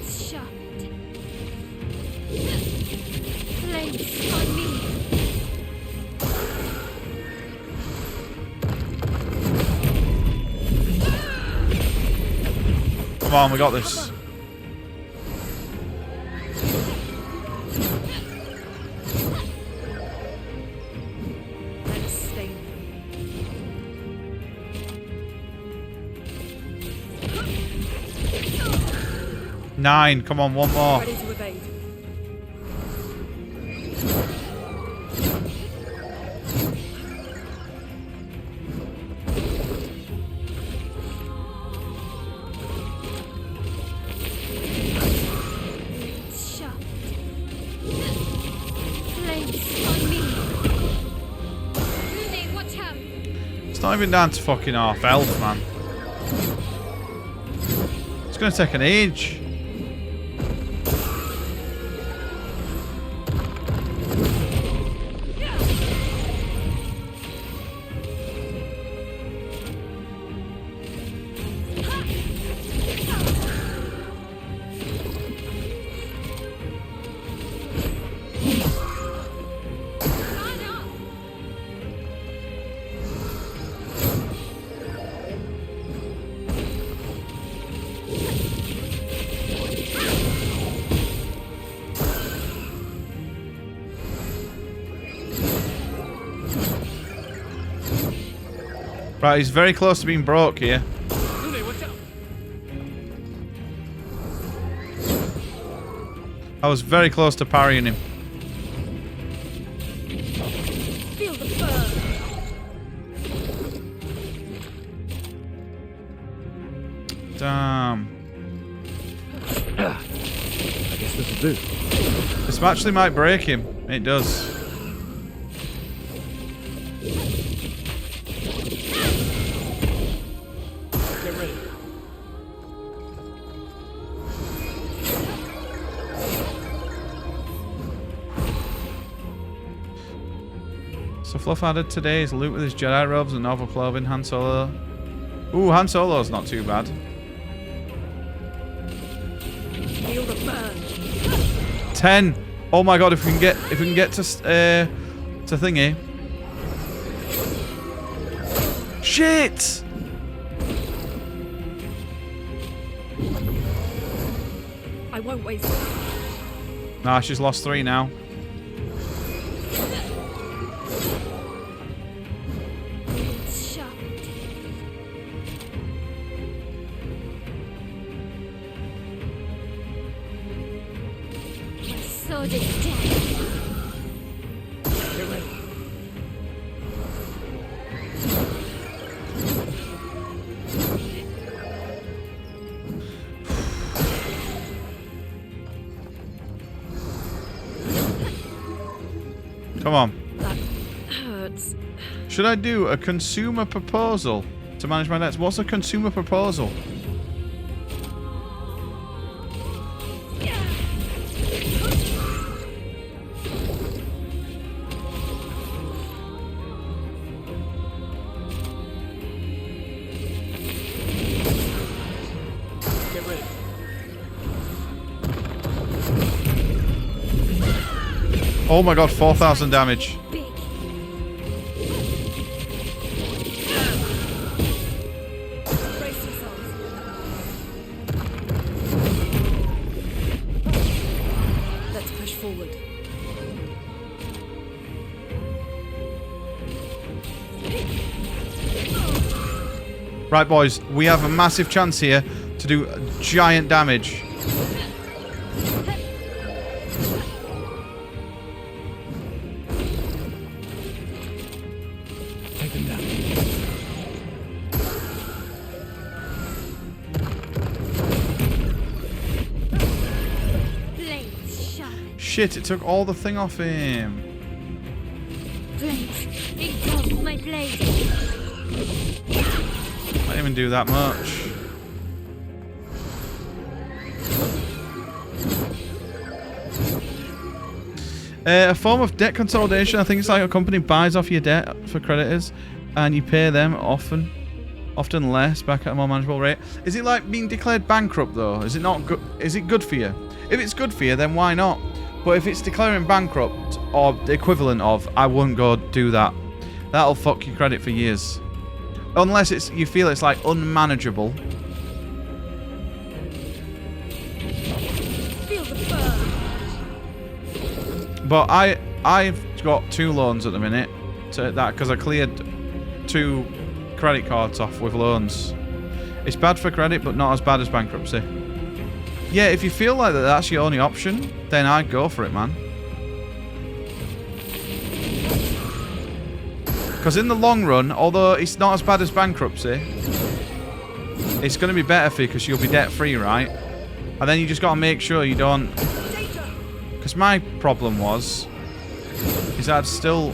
Shut. Place on me. Come on, we got this. Nine. Come on, one more. Ready to evade. Shut. Place on me. Mooney, watch out. It's not even down to fucking half health, man. It's gonna take an age. Right, he's very close to being broke here. I was very close to parrying him. Feel the burn. Damn. I guess this'll do. This actually might break him. It does. Get ready. So Fluff added today's loot with his Jedi robes and novel clothing. Han Solo. Ooh, Han Solo's not too bad. Feel the burn. 10. Oh my god, if we can get to thingy. Shit! I won't waste it. Nah, she's lost 3 now. Shut. My God is dead. Get ready. Come on. That hurts. Should I do a consumer proposal to manage my debts? What's a consumer proposal? Get ready. Oh my god, 4,000 damage. Let's push forward. Right, boys, we have a massive chance here to do giant damage. Take them down. Blades sharp. Shit, it took all the thing off him. Blades. Engulf my blade. I didn't even do that much. A form of debt consolidation. I think it's like a company buys off your debt for creditors and you pay them often less back at a more manageable rate. Is it like being declared bankrupt though? Is it not good? Is it good for you? If it's good for you, then why not? But if it's declaring bankrupt or the equivalent of, I wouldn't go do that. That'll fuck your credit for years. Unless it's you feel it's like unmanageable. Feel the burn. But I've got 2 loans at the minute to that because I cleared 2 credit cards off with loans. It's bad for credit, but not as bad as bankruptcy. Yeah, if you feel like that's your only option, then I'd go for it, man. Because in the long run, although it's not as bad as bankruptcy, it's going to be better for you because you'll be debt-free, right? And then you just got to make sure you don't... Because my problem is I'd still...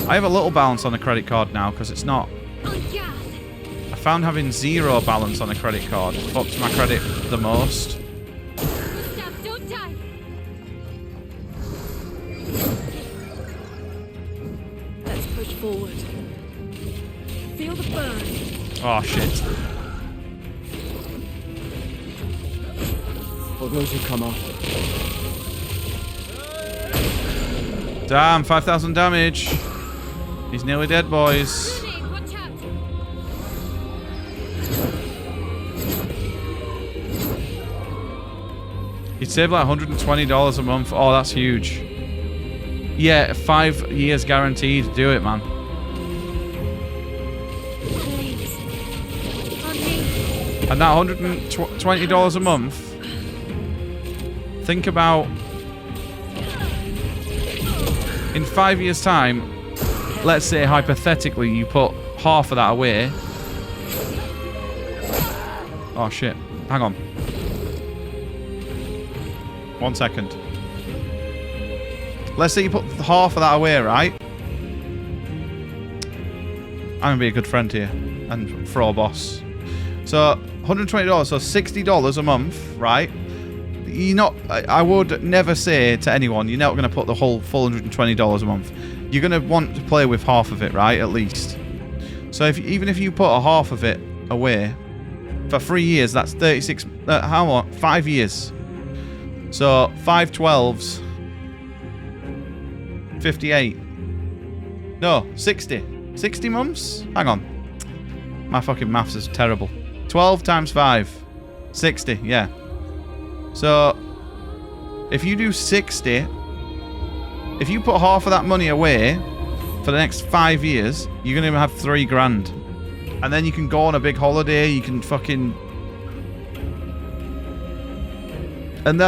I have a little balance on a credit card now because it's not... I found having 0 balance on a credit card fucks my credit the most. Gustav, don't die. Let's push forward. Feel the burn. Oh, shit. For those who come after. Damn, 5,000 damage. He's nearly dead, boys. Watch out. He'd save like $120 a month. Oh, that's huge. Yeah, 5 years guaranteed. Do it, man. Blades. On me. And that $120 a month. Think about... In 5 years' time, let's say hypothetically you put half of that away. Oh shit. Hang on. 1 second. Let's say you put half of that away, right? I'm gonna be a good friend here and throw a boss. So $120, so $60 a month, right? You're not. I would never say to anyone you're not going to put the whole full $120 a month. You're going to want to play with half of it, right? At least. So even if you put a half of it away for 3 years, that's 36. How much? 5 years. So 5 12s. 58. No, 60. 60 months? Hang on. My fucking maths is terrible. 12 times 5. 60. Yeah. So, if you do 60, if you put half of that money away for the next 5 years, you're going to have 3 grand. And then you can go on a big holiday, you can fucking... And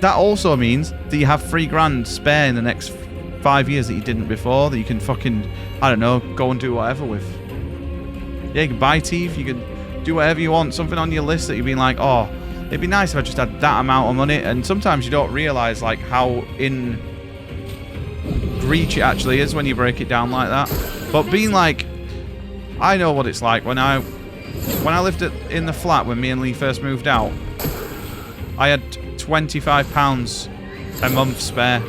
that also means that you have £3 spare in the next 5 years that you didn't before, that you can fucking, I don't know, go and do whatever with. Yeah, you can buy teeth, you can do whatever you want, something on your list that you've been like, oh, it'd be nice if I just had that amount of money. And sometimes you don't realise like how in reach it actually is when you break it down like that. But being like, I know what it's like when I lived in the flat when me and Lee first moved out. I had £25 a month spare,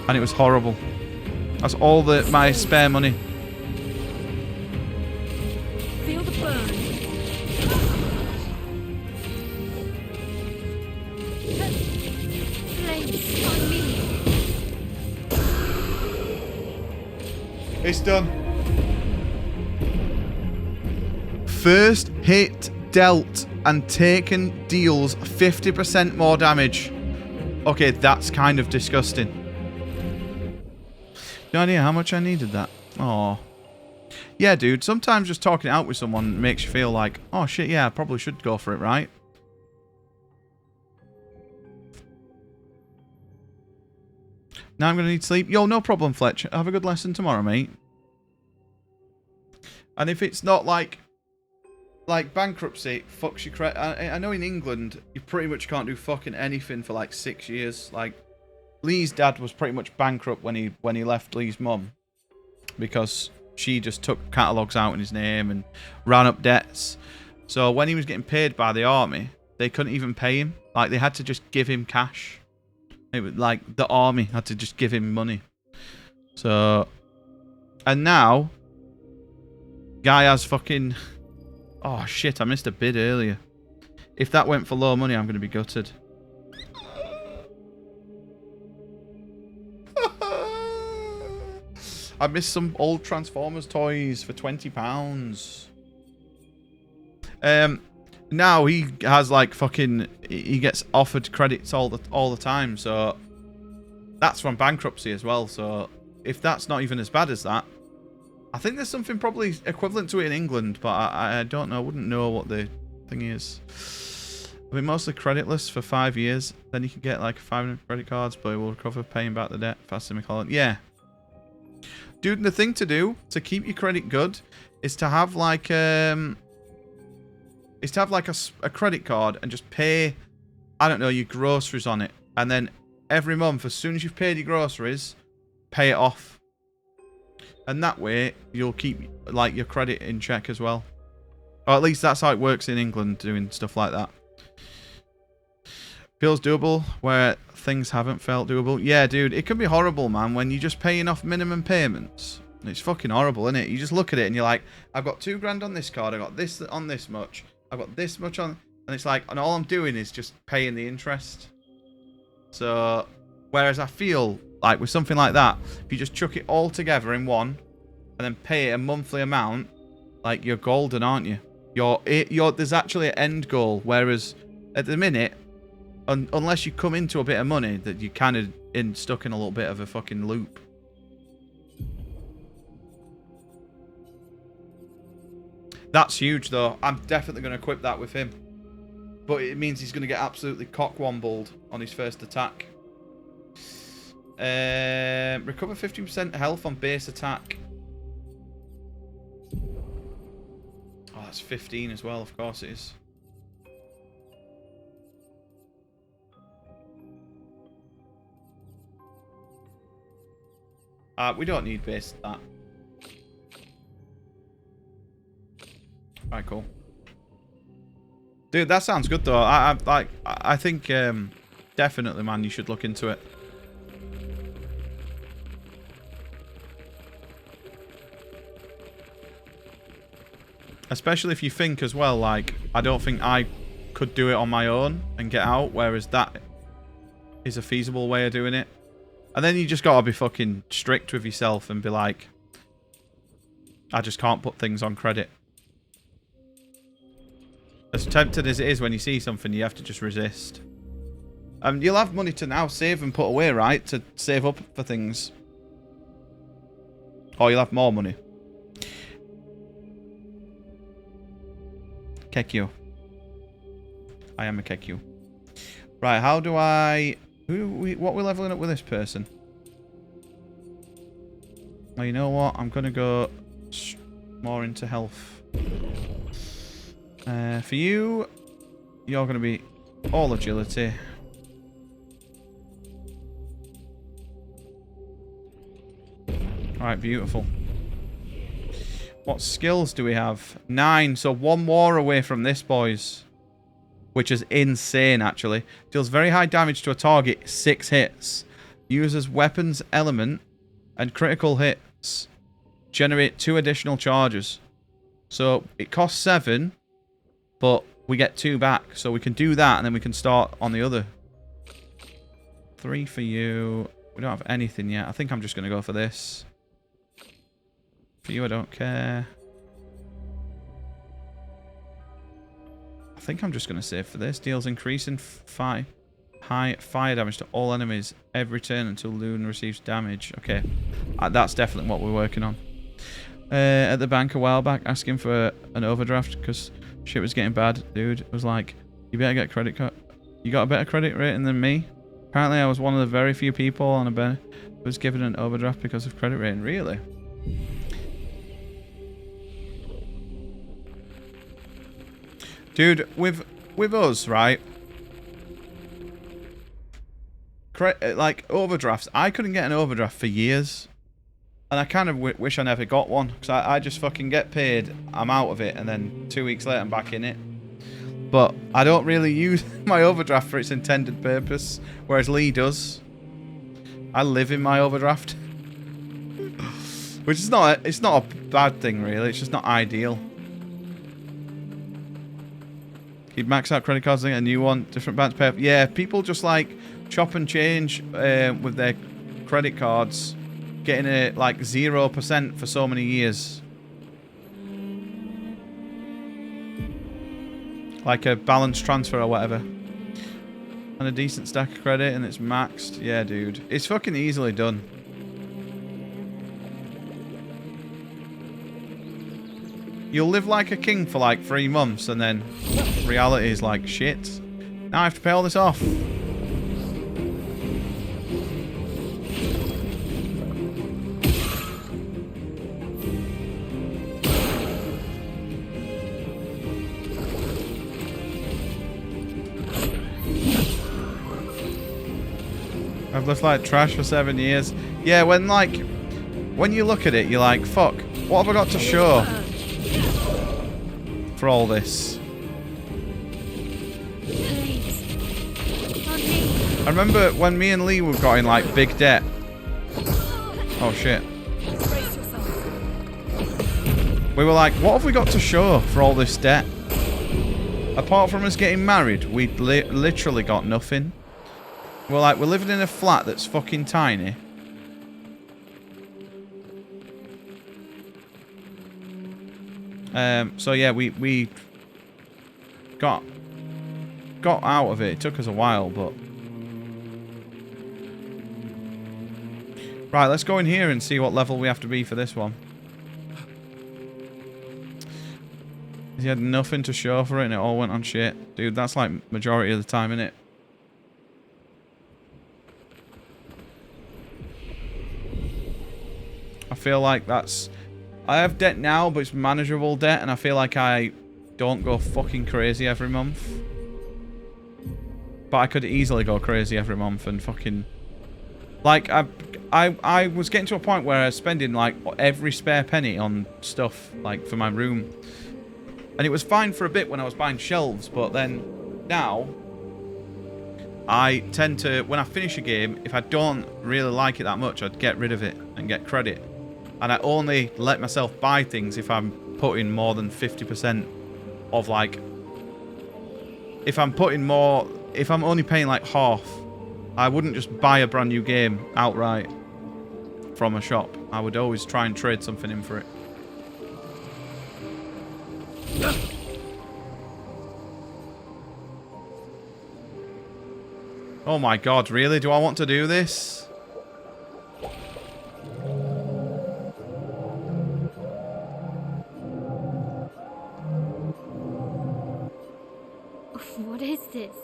and it was horrible. That's all my spare money. Feel the burn. Flames on me. It's done. First hit dealt and taken deals 50% more damage. Okay, that's kind of disgusting. No idea how much I needed that. Oh. Yeah, dude, sometimes just talking it out with someone makes you feel like, oh shit, yeah, I probably should go for it, right? Now I'm going to need sleep. Yo, no problem, Fletch. Have a good lesson tomorrow, mate. And if it's not like bankruptcy, fucks your credit. I know in England, you pretty much can't do fucking anything for like 6 years. Like, Lee's dad was pretty much bankrupt when he left Lee's mum. Because she just took catalogues out in his name and ran up debts. So when he was getting paid by the army, they couldn't even pay him. Like, they had to just give him cash. It was like the army had to just give him money. So, and now, guy has fucking... Oh shit, I missed a bid earlier. If that went for low money, I'm going to be gutted. I missed some old Transformers toys for £20. Now he has like fucking... He gets offered credits all the time, so... That's from bankruptcy as well, so... If that's not even as bad as that... I think there's something probably equivalent to it in England, but I don't know. I wouldn't know what the thing is. I've been mostly creditless for 5 years. Then you can get like 500 credit cards, but it will recover paying back the debt faster than McClellan. Yeah. Dude, the thing to do to keep your credit good is to have like a credit card and just pay, I don't know, your groceries on it. And then every month, as soon as you've paid your groceries, pay it off. And that way, you'll keep like your credit in check as well. Or at least that's how it works in England, doing stuff like that. Feels doable where things haven't felt doable. Yeah, dude, it can be horrible, man, when you're just paying off minimum payments. It's fucking horrible, isn't it? You just look at it and you're like, I've got £2 on this card, I've got this on this much, I've got this much on... And it's like, and all I'm doing is just paying the interest. So, whereas I feel... Like, with something like that, if you just chuck it all together in one, and then pay a monthly amount, like, you're golden, aren't you? There's actually an end goal, whereas, at the minute, unless you come into a bit of money, that you're kind of stuck in a little bit of a fucking loop. That's huge, though. I'm definitely going to equip that with him. But it means he's going to get absolutely cock-wombled on his first attack. Recover 15% health on base attack. Oh, that's 15 as well, of course it is. We don't need base that. Alright, cool. Dude, that sounds good though. I think definitely, man, you should look into it. Especially if you think as well, like, I don't think I could do it on my own and get out, whereas that is a feasible way of doing it. And then you just gotta be fucking strict with yourself and be like, I just can't put things on credit. As tempted as it is when you see something, you have to just resist. You'll have money to now save and put away, right? To save up for things. Or you'll have more money. Kekyu. I am a Kekyu. Right, how do I... What are we leveling up with this person? Well, you know what? I'm going to go more into health. For you, you're going to be all agility. Alright, beautiful. What skills do we have? 9, so 1 more away from this, boys. Which is insane, actually. Deals very high damage to a target, 6 hits. Uses weapons element and critical hits. Generate 2 additional charges. So it costs 7, but we get 2 back. So we can do that, and then we can start on the other. 3 for you. We don't have anything yet. I think I'm just going to go for this. For you, I don't care. I think I'm just going to save for this. Deals increasing high fire damage to all enemies every turn until Loon receives damage. Okay, that's definitely what we're working on. At the bank a while back, asking for an overdraft because shit was getting bad. Dude was like, you better get a credit card. You got a better credit rating than me? Apparently I was one of the very few people on a bench who was given an overdraft because of credit rating. Really? Dude, with us, right? Like, overdrafts. I couldn't get an overdraft for years. And I kind of wish I never got one. Because I just fucking get paid, I'm out of it, and then 2 weeks later I'm back in it. But I don't really use my overdraft for its intended purpose. Whereas Lee does. I live in my overdraft. Which is it's not a bad thing, really. It's just not ideal. He'd max out credit cards and get a new one, different banks pay. Yeah, people just like chop and change with their credit cards, getting it like 0% for so many years. Like a balance transfer or whatever. And a decent stack of credit and it's maxed. Yeah, dude. It's fucking easily done. You'll live like a king for like 3 months and then reality is like, shit. Now I have to pay all this off. I've lived like trash for 7 years. Yeah, when you look at it, you're like, fuck, what have I got to show for all this? I remember when me and Lee got in like big debt. Oh shit. We were like, what have we got to show for all this debt? Apart from us getting married, we literally got nothing. We're like, we're living in a flat that's fucking tiny. So yeah, we got out of it. It took us a while, but right, let's go in here and see what level we have to be for this one. He had nothing to show for it and it all went on shit. Dude, that's like majority of the time, innit? I feel like that's... I have debt now, but it's manageable debt, and I feel like I don't go fucking crazy every month. But I could easily go crazy every month and fucking... Like, I was getting to a point where I was spending, like, every spare penny on stuff, like, for my room. And it was fine for a bit when I was buying shelves, but then, now... I tend to, when I finish a game, if I don't really like it that much, I'd get rid of it and get credit. And I only let myself buy things if I'm putting more than 50% of like... If I'm putting more... If I'm only paying like half, I wouldn't just buy a brand new game outright from a shop. I would always try and trade something in for it. Oh my god, really? Do I want to do this? What is this?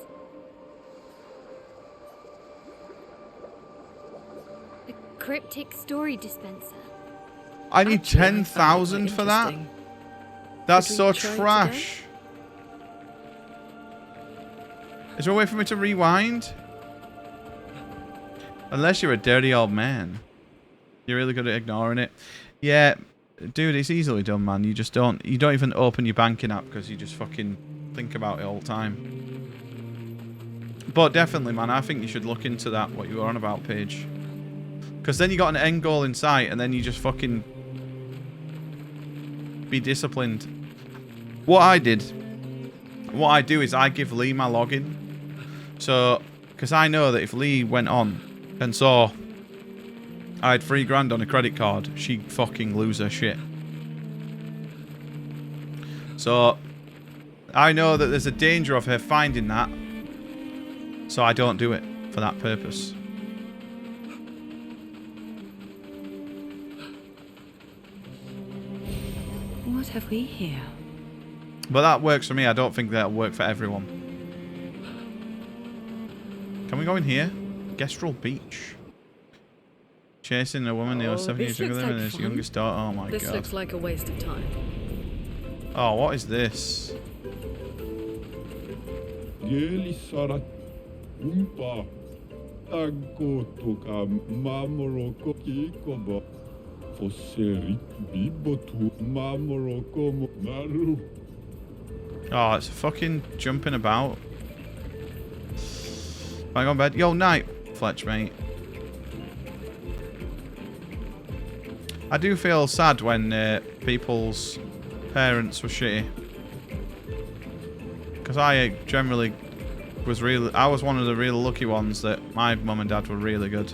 cryptic story dispenser. I need Actually, I found it 10,000 quite for that? interesting. That's Should so we try it trash. Is there a way for me to rewind? Unless you're a dirty old man. You're really good at ignoring it. Yeah, dude, it's easily done, man. You don't even open your banking app because you just fucking think about it all the time. But definitely, man, I think you should look into that, what you were on about, Paige. Because then you got an end goal in sight, and then you just fucking be disciplined. What I do is I give Lee my login. So, because I know that if Lee went on and saw I had $3,000 on a credit card, she'd fucking lose her shit. So, I know that there's a danger of her finding that. So I don't do it for that purpose. What have we here? But that works for me. I don't think that'll work for everyone. Can we go in here? Gestrel Beach. Chasing a woman who was 7 years younger than him and his youngest daughter. Oh my god. This looks like a waste of time. Oh, what is this? Oh, it's fucking jumping about. Hang on, bed. Yo, night, Fletch, mate. I do feel sad when people's parents were shitty. Because I generally I was one of the real lucky ones that my mum and dad were really good.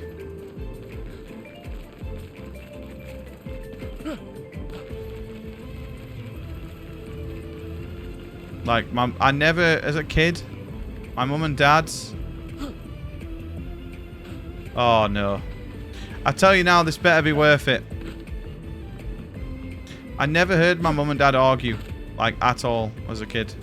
Like, I never, as a kid, my mum and dad's... Oh, no. I tell you now, this better be worth it. I never heard my mum and dad argue, like, at all, as a kid.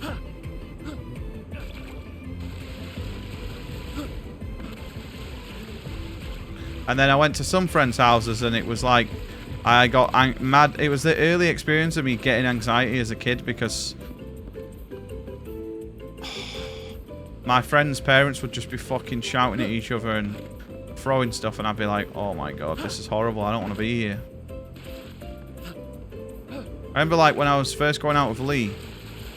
And then I went to some friends' houses and it was like, I got mad. It was the early experience of me getting anxiety as a kid because my friends' parents would just be fucking shouting at each other and throwing stuff, and I'd be like, oh my god, this is horrible. I don't want to be here. I remember like when I was first going out with Lee,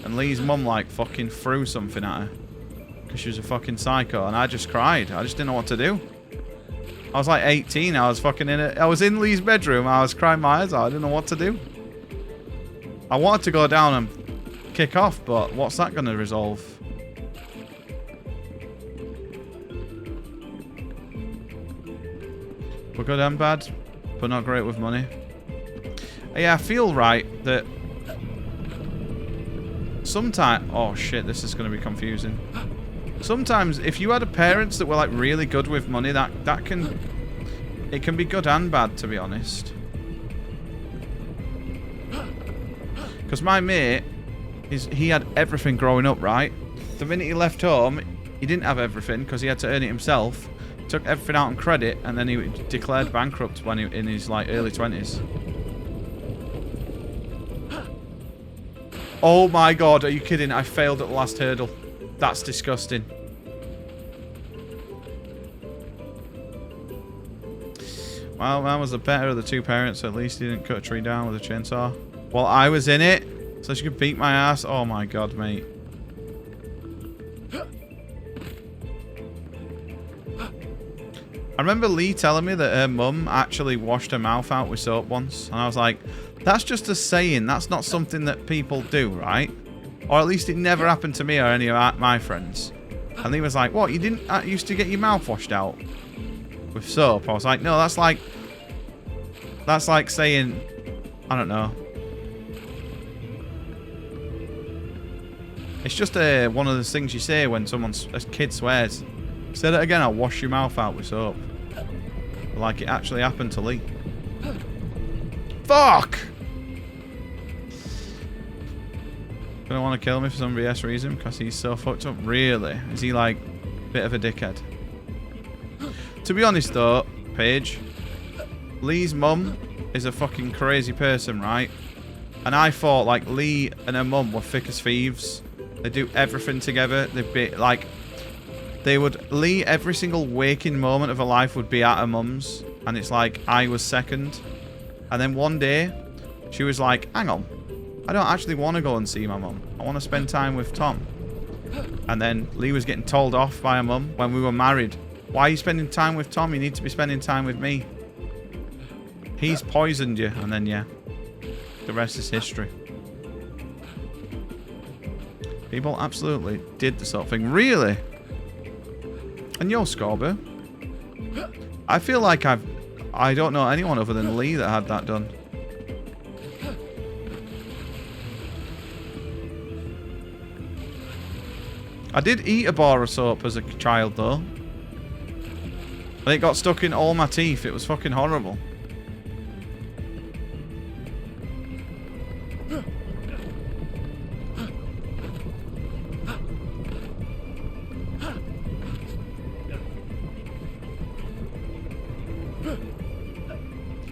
and Lee's mum like fucking threw something at her because she was a fucking psycho, and I just cried. I just didn't know what to do. I was like 18. I was fucking in it. I was in Lee's bedroom. I was crying my eyes out. I didn't know what to do. I wanted to go down and kick off, but what's that going to resolve? We're good and bad, but not great with money. Yeah, I feel right that sometimes... Oh shit, this is going to be confusing. Sometimes, if you had parents that were like really good with money, that can... It can be good and bad, to be honest. Because my mate, he had everything growing up, right? The minute he left home, he didn't have everything because he had to earn it himself. Took everything out on credit, and then he declared bankrupt when in his like early 20s. Oh my god, are you kidding? I failed at the last hurdle. That's disgusting. Well, that was the better of the two parents. At least he didn't cut a tree down with a chainsaw. Well, I was in it, so she could beat my ass. Oh my god, mate. I remember Lee telling me that her mum actually washed her mouth out with soap once. And I was like, that's just a saying. That's not something that people do, right? Or at least it never happened to me or any of my friends. And Lee was like, what, you didn't used to get your mouth washed out with soap? I was like, no, that's like saying, I don't know. It's just one of those things you say when a kid swears. Say that again, I'll wash your mouth out with soap. Like it actually happened to Lee. Fuck! Gonna want to kill me for some BS reason because he's so fucked up. Really? Is he like a bit of a dickhead? To be honest though, Paige, Lee's mum is a fucking crazy person, right? And I thought, like, Lee and her mum were thick as thieves. They do everything together. They'd be, like... Lee, every single waking moment of her life would be at her mum's. And it's like, I was second. And then one day, she was like, hang on. I don't actually want to go and see my mum. I want to spend time with Tom. And then Lee was getting told off by her mum when we were married. Why are you spending time with Tom? You need to be spending time with me. He's poisoned you. And then, yeah. The rest is history. People absolutely did the sort of thing. Really? And you're Scorby? I feel like I don't know anyone other than Lee that had that done. I did eat a bar of soap as a child, though. And it got stuck in all my teeth. It was fucking horrible.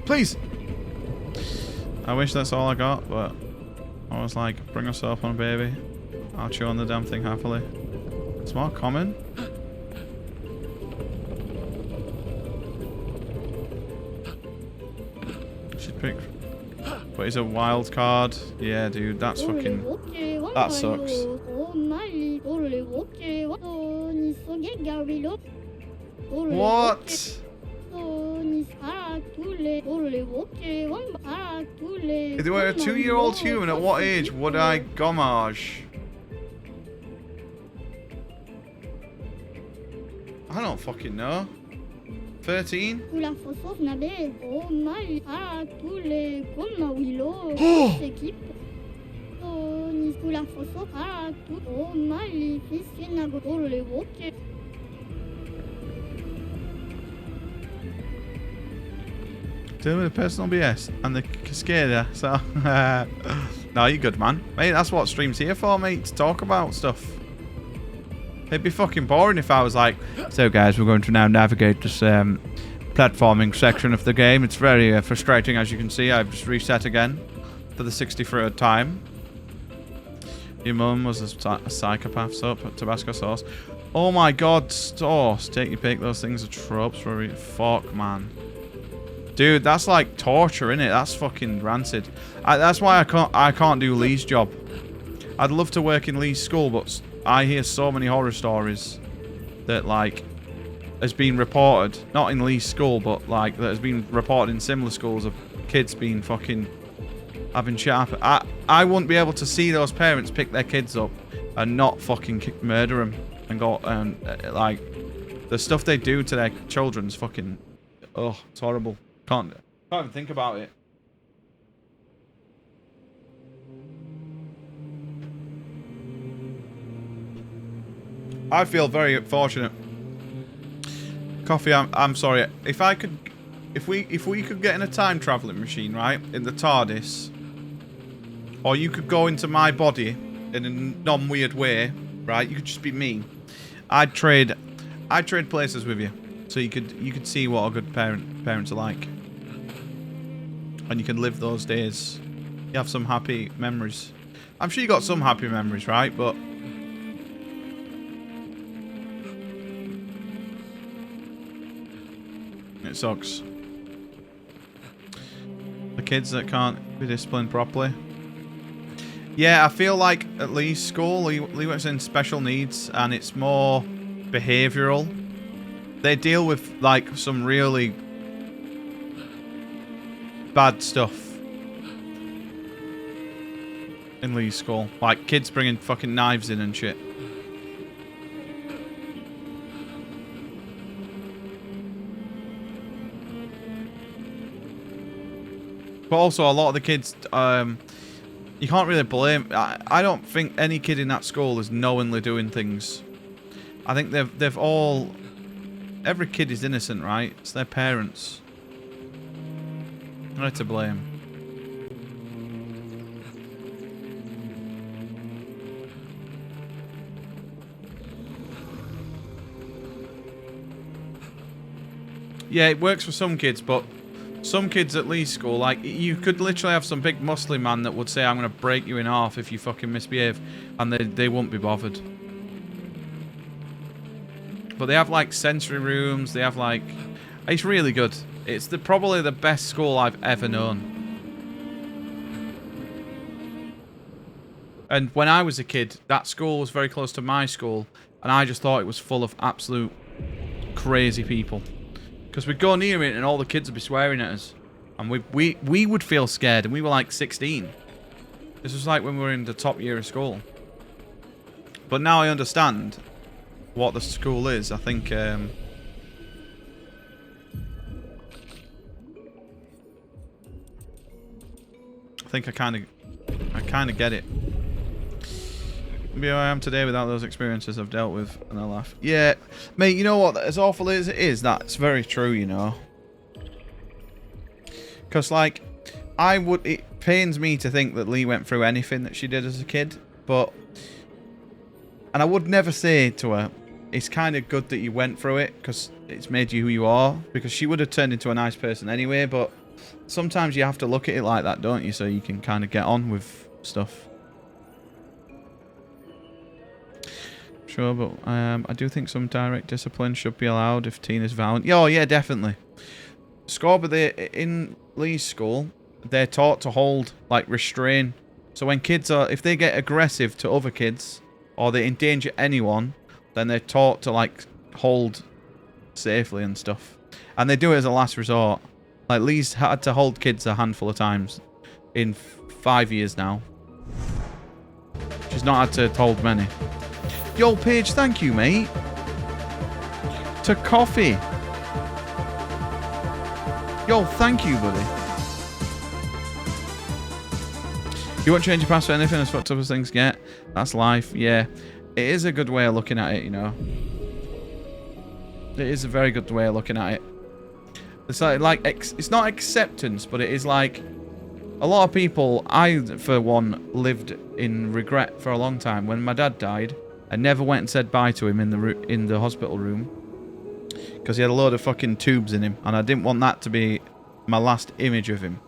Please! I wish that's all I got, but I was like, bring a soap on, baby. I'll chew on the damn thing happily. It's more common. Should pick... But he's a wild card. Yeah, dude, that's fucking... That sucks. What? If they were a 2-year-old human, at what age would I gommage? I don't fucking know. 13? Dealing with the personal BS and the cascada, so... No, you're good, man. Mate, that's what stream's here for, mate, to talk about stuff. It'd be fucking boring if I was like, so guys, we're going to now navigate this platforming section of the game. It's very frustrating, as you can see. I've just reset again for the 63rd time. Your mum was a psychopath, so Tabasco sauce. Oh my god, sauce. Take your pick, those things are tropes for a fuck, man. Dude, that's like torture, innit? That's fucking rancid. That's why I can't do Lee's job. I'd love to work in Lee's school, but I hear so many horror stories that, like, has been reported, not in Lee's school, but, like, that has been reported in similar schools of kids being fucking having shit happen. I wouldn't be able to see those parents pick their kids up and not fucking murder them and go, like, the stuff they do to their children's fucking, oh, it's horrible. Can't even think about it. I feel very fortunate. Coffee, I'm sorry. If we could get in a time traveling machine, right, in the TARDIS, or you could go into my body in a non-weird way, right? You could just be me. I'd trade places with you, so you could see what a good parents are like, and you can live those days. You have some happy memories. I'm sure you got some happy memories, right? But it sucks. The kids that can't be disciplined properly. Yeah, I feel like at least school, Lee works in special needs, and it's more behavioural. They deal with, like, some really bad stuff in Lee's school. Like, kids bringing fucking knives in and shit. But also, a lot of the kids, you can't really blame... I don't think any kid in that school is knowingly doing things. I think they've all... Every kid is innocent, right? It's their parents. They're to blame. Yeah, it works for some kids, but some kids at Lee's school, like, you could literally have some big muscly man that would say, I'm going to break you in half if you fucking misbehave, and they won't be bothered. But they have, like, sensory rooms, they have, like... It's really good. It's probably the best school I've ever known. And when I was a kid, that school was very close to my school, and I just thought it was full of absolute crazy people. Because we'd go near it and all the kids would be swearing at us. And we would feel scared, and we were like 16. This was like when we were in the top year of school. But now I understand what the school is. I think I kind of get it. Be who I am today without those experiences I've dealt with, and I laugh. Yeah, mate, you know what? As awful as it is, that's very true, you know. Because, like, it pains me to think that Lee went through anything that she did as a kid, but... And I would never say to her, it's kind of good that you went through it, because it's made you who you are, because she would have turned into a nice person anyway, but sometimes you have to look at it like that, don't you, so you can kind of get on with stuff. Sure, but I do think some direct discipline should be allowed if teen is violent. Oh, yeah, definitely. Scorba, in Lee's school, they're taught to hold, like, restrain. So when kids are, if they get aggressive to other kids, or they endanger anyone, then they're taught to, like, hold safely and stuff. And they do it as a last resort. Like, Lee's had to hold kids a handful of times in 5 years now. She's not had to hold many. Yo, Paige, thank you, mate. To coffee. Yo, thank you, buddy. You won't change your password or anything as fucked up as things get. That's life, yeah. It is a good way of looking at it, you know. It is a very good way of looking at it. It's like it's not acceptance, but it is like... A lot of people, I, for one, lived in regret for a long time. When my dad died... I never went and said bye to him in the hospital room because he had a load of fucking tubes in him, and I didn't want that to be my last image of him.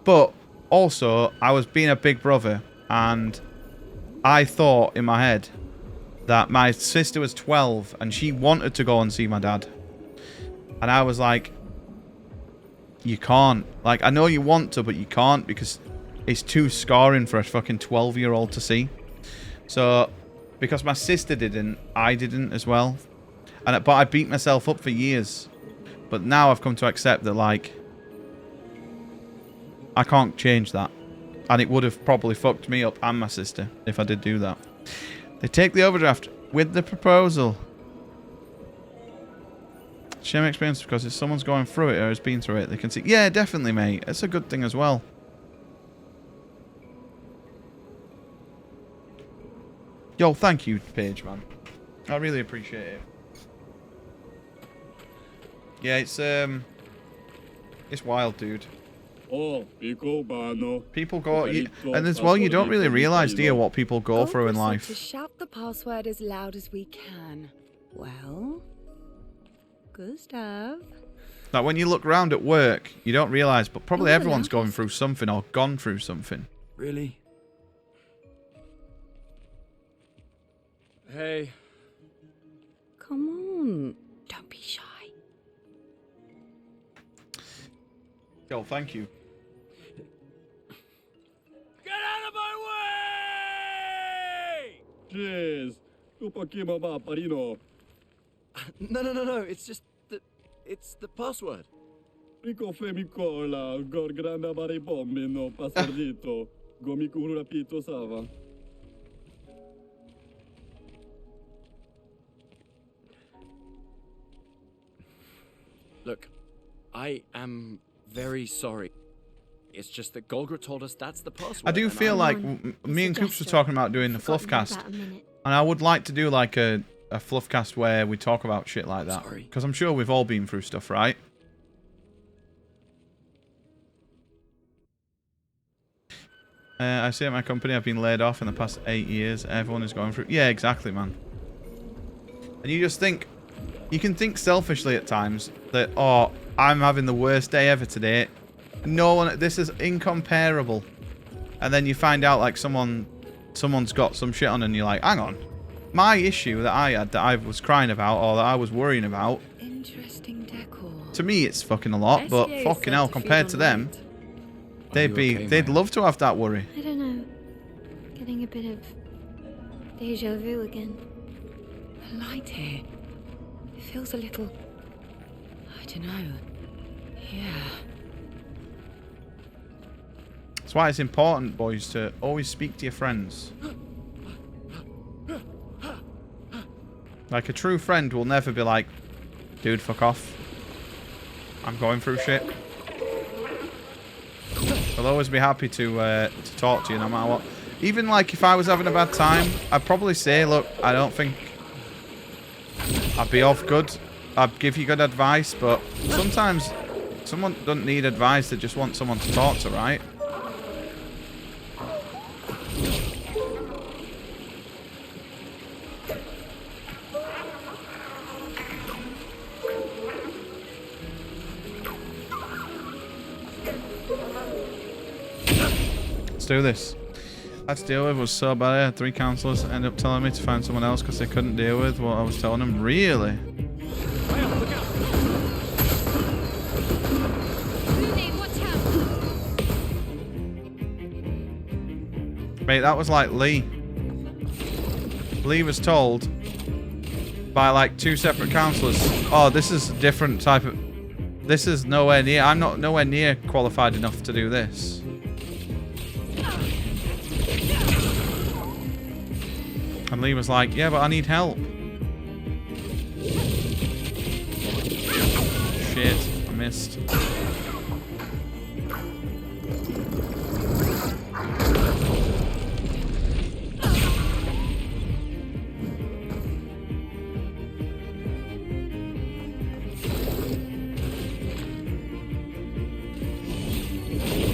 But also, I was being a big brother, and I thought in my head that my sister was 12 and she wanted to go and see my dad, and I was like, you can't. Like, I know you want to, but you can't because it's too scarring for a fucking 12-year-old to see. So... Because my sister didn't, I didn't as well. But I beat myself up for years. But now I've come to accept that, like, I can't change that. And it would have probably fucked me up and my sister if I did do that. They take the overdraft with the proposal. Share my experience because if someone's going through it or has been through it, they can see. Yeah, definitely, mate. It's a good thing as well. Yo, thank you, Paige, man. I really appreciate it. Yeah, it's wild, dude. People go, and as well, you don't really realize, do you, what people go through in life. To shout the password as loud as we can. Well, Gustav. Like when you look around at work, you don't realize, but probably everyone's going through something or gone through something. Really? Hey. Come on. Don't be shy. Yo, thank you. Get out of my way! Jeez. No. It's just it's the password. Pico femicola, gor granda baribombino, passardito, gomicura pito sava. Look, I am very sorry. It's just that Golgra told us that's the password. I do feel like me and Coops were talking about doing the Fluffcast, and I would like to do like a Fluffcast where we talk about shit like that. Because I'm sure we've all been through stuff, right? I see at my company I've been laid off in the past 8 years. Everyone is going through... Yeah, exactly, man. And you just think... You can think selfishly at times that, oh, I'm having the worst day ever today. No one. This is incomparable. And then you find out like someone's got some shit on, and you're like, hang on. My issue that I had, that I was crying about, or that I was worrying about. Interesting decor. To me, it's fucking a lot, but fucking hell, compared to them, they'd love to have that worry. I don't know. Getting a bit of deja vu again. The light here. It feels a little. I don't know. Yeah. That's why it's important, boys, to always speak to your friends. Like, a true friend will never be like, dude, fuck off. I'm going through shit. They'll always be happy to talk to you no matter what. Even, like, if I was having a bad time, I'd probably say, look, I don't think I'd be off good. I'd give you good advice, but sometimes someone doesn't need advice, they just want someone to talk to, right? Let's do this. I had to deal with was so bad. I had 3 counselors end up telling me to find someone else because they couldn't deal with what I was telling them. Really? Mate, that was like Lee. Lee was told by like 2 separate counselors, oh, this is a different type of... This is nowhere near... I'm not nowhere near qualified enough to do this. And Lee was like, yeah, but I need help. Shit, I missed.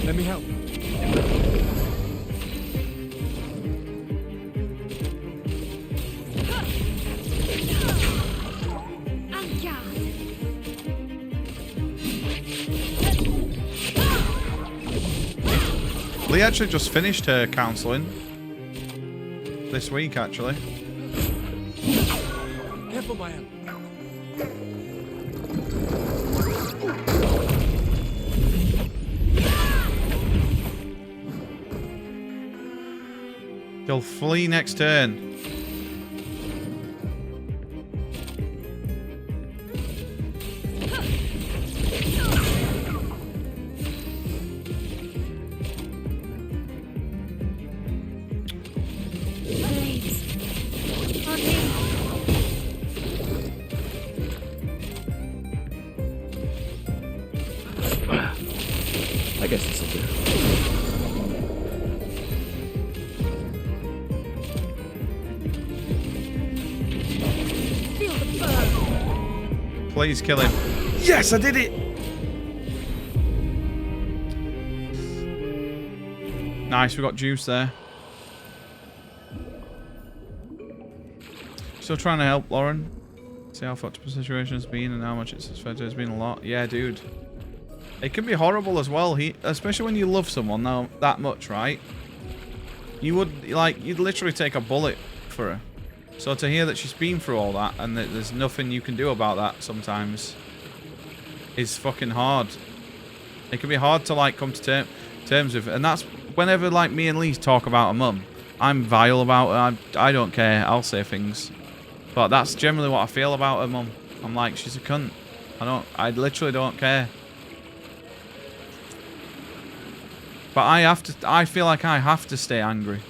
Let me help. Lee actually just finished her counselling this week, actually. Careful, my hand. They'll flee next turn. I guess this'll do. Please kill him. Yes, I did it! Nice, we got juice there. Still trying to help Lauren. See how fucked up the situation has been and how much it's affected. It's been a lot. Yeah, dude. It can be horrible as well. Especially when you love someone now that much, right? You would, like, you'd literally take a bullet for her. So to hear that she's been through all that and that there's nothing you can do about that sometimes is fucking hard. It can be hard to, like, come to terms with it. And that's whenever, like, me and Lee talk about a mum. I'm vile about her. I don't care. I'll say things. But that's generally what I feel about her mum. I'm like, she's a cunt. I literally don't care. But I feel like I have to stay angry.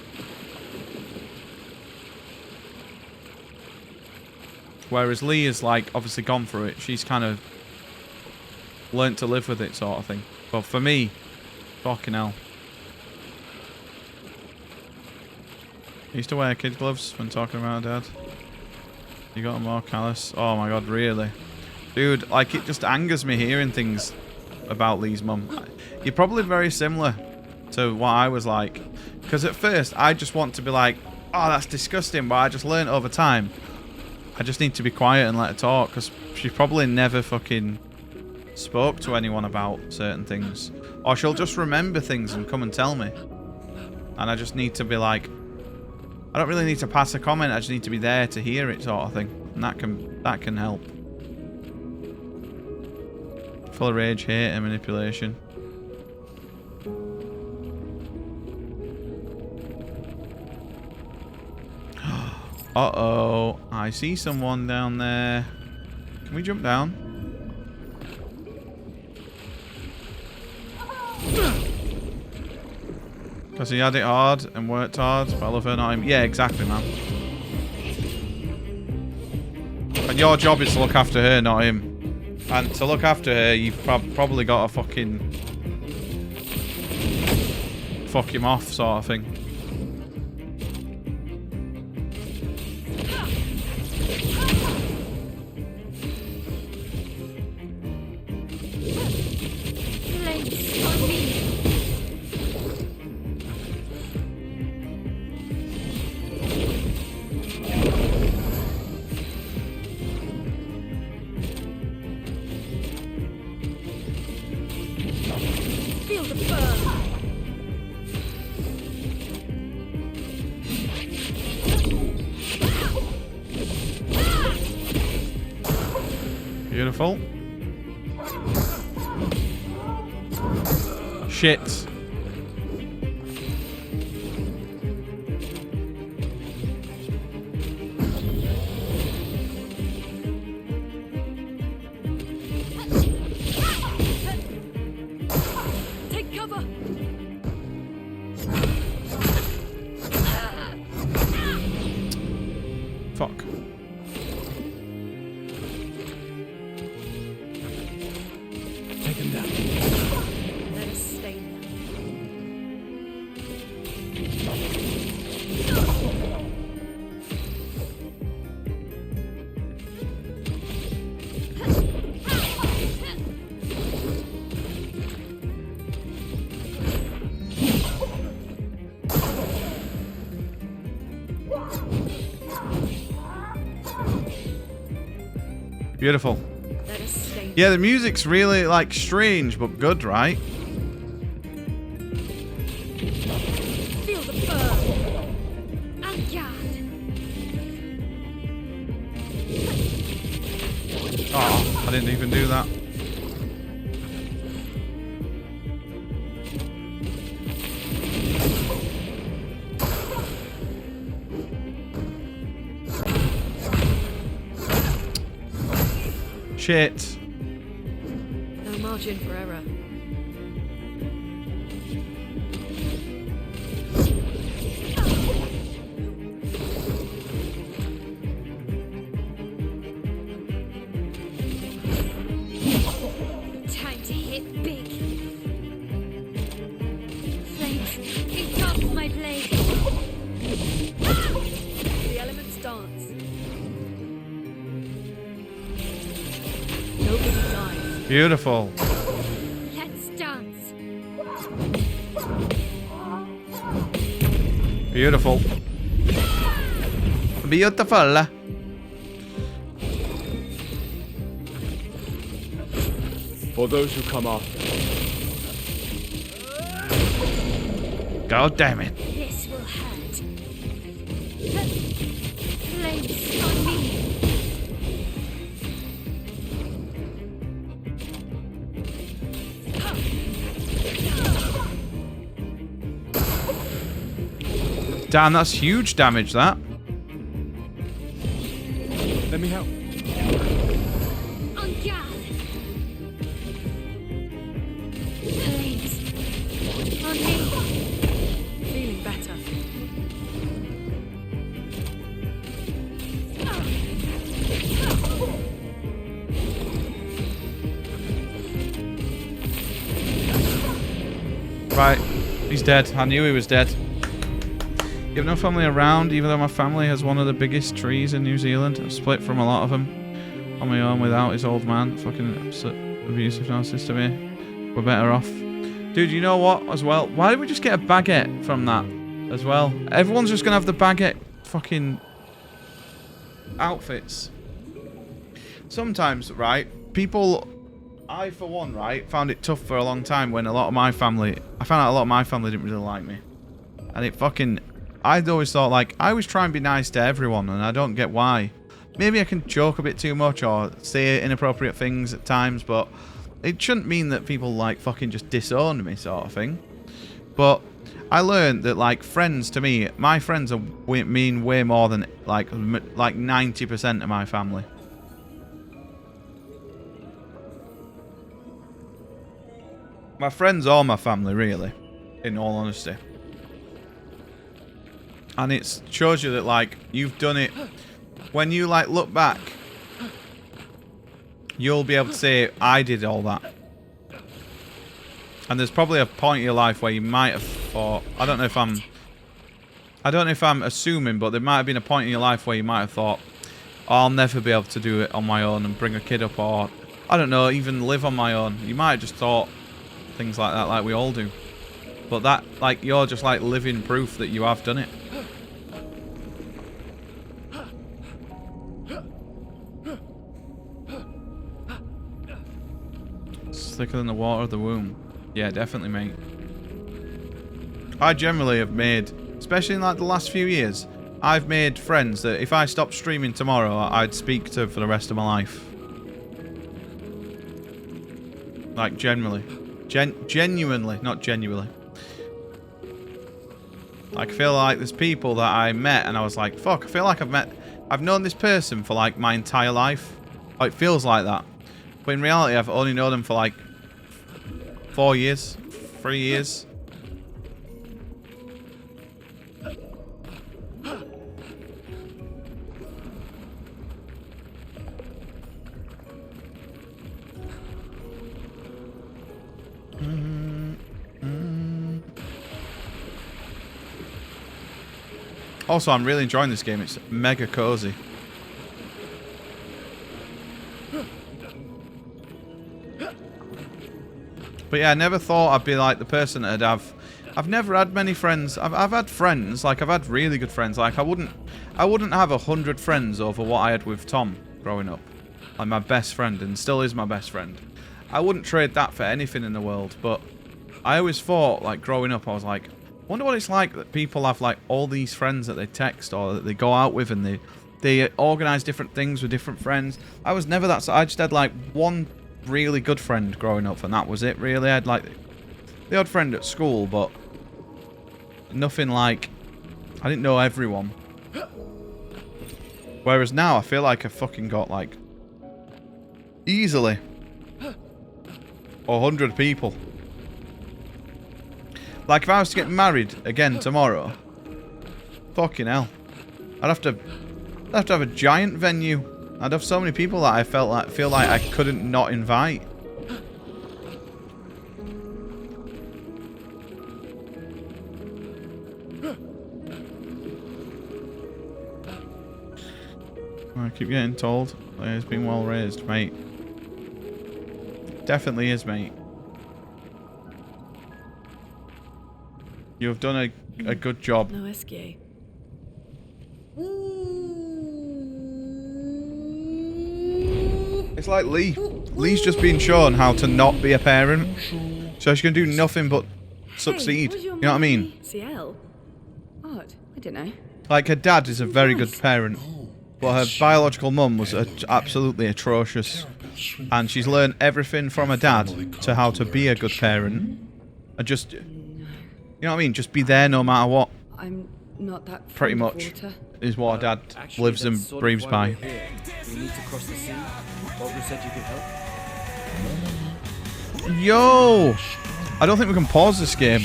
Whereas Lee is, like, obviously gone through it. She's kind of learnt to live with it, sort of thing. But for me, fucking hell. I used to wear kid gloves when talking about Dad. You got more callous. Oh my god, really? Dude, like, it just angers me hearing things about Lee's mum. You're probably very similar to what I was like. Because at first, I just want to be like, oh, that's disgusting. But I just learned over time, I just need to be quiet and let her talk. Because she probably never fucking spoke to anyone about certain things. Or she'll just remember things and come and tell me. And I just need to be like, I don't really need to pass a comment, I just need to be there to hear it, sort of thing. And that can help. Full of rage, hate and manipulation. Uh-oh. I see someone down there. Can we jump down? Because he had it hard and worked hard. But I love her, not him. Yeah, exactly, man. And your job is to look after her, not him. And to look after her, you've probably got to fucking... fuck him off, sort of thing. Feel the burn. Beautiful. Shit. Take cover. Fuck. Take him down. Let us stay there. Beautiful. Let us stay. Yeah, the music's really, like, strange, but good, right? Feel the burn. And guard. Oh, I didn't even do that. Shit. No margin for error. Time to hit big. Flames, keep off my blade. The elements dance. Nobody dies. Beautiful. Let's dance. Beautiful. Beautiful. For those who come after. God damn it. This will hurt. Flames on me. Damn, that's huge damage, that. Let me help. On guard. Flames on me. Feeling better. Right. He's dead. I knew he was dead. You have no family around, even though my family has one of the biggest trees in New Zealand. I've split from a lot of them. On my own without his old man. Fucking abusive narcissist to me. We're better off. Dude, you know what as well? Why did we just get a baguette from that as well? Everyone's just going to have the baguette fucking outfits. Sometimes, right, people I, for one, right, found it tough for a long time when I found out a lot of my family didn't really like me. And it fucking, I'd always thought, like, I always try and be nice to everyone, and I don't get why. Maybe I can joke a bit too much or say inappropriate things at times, but it shouldn't mean that people, like, fucking just disown me, sort of thing. But I learned that, like, friends, to me, my friends mean way more than, like 90% of my family. My friends are my family, really, in all honesty. And it shows you that, like, you've done it. When you, like, look back, you'll be able to say, I did all that. And there's probably a point in your life where you might have thought, I don't know if I'm assuming, but there might have been a point in your life where you might have thought, oh, I'll never be able to do it on my own and bring a kid up, or, I don't know, even live on my own. You might have just thought things like that, like we all do. But that, like, you're just, like, living proof that you have done it. It's thicker than the water of the womb. Yeah, definitely, mate. I generally have made, especially in, like, the last few years, I've made friends that if I stopped streaming tomorrow, I'd speak to for the rest of my life. Like, generally. Genuinely, not genuinely. Like, I feel like there's people that I met and I was like, fuck, I feel like I've known this person for, like, my entire life. Oh, it feels like that. But in reality, I've only known them for, like, 4 years, 3 years. Also, I'm really enjoying this game. It's mega cozy. But yeah, I never thought I'd be like the person that'd have... I've never had many friends. I've had friends. Like, I've had really good friends. Like, I wouldn't have 100 friends over what I had with Tom growing up. Like, my best friend, and still is my best friend. I wouldn't trade that for anything in the world. But I always thought, like, growing up, I was like, wonder what it's like that people have, like, all these friends that they text or that they go out with, and they organise different things with different friends. I was never that. So I just had, like, one really good friend growing up, and that was it, really. I had, like, the odd friend at school, but nothing like... I didn't know everyone. Whereas now, I feel like I've fucking got, like, easily 100 people. Like, if I was to get married again tomorrow, fucking hell, I'd have to have a giant venue. I'd have so many people that I feel like I couldn't not invite. I keep getting told it's been well raised, mate. Definitely is, mate. You've done a good job. No escape. It's like Lee. Lee's just been shown how to not be a parent. So she can do nothing but succeed. You know what I mean? CL? What? I don't know. Like, her dad is a very good parent. But her biological mum was absolutely atrocious. And she's learned everything from her dad to how to be a good parent. And just... You know what I mean? Just be there no matter what. I'm not that pretty much is what her dad lives and breathes by. We need to cross the sea. Barbara said you could help. Yo! I don't think we can pause this game.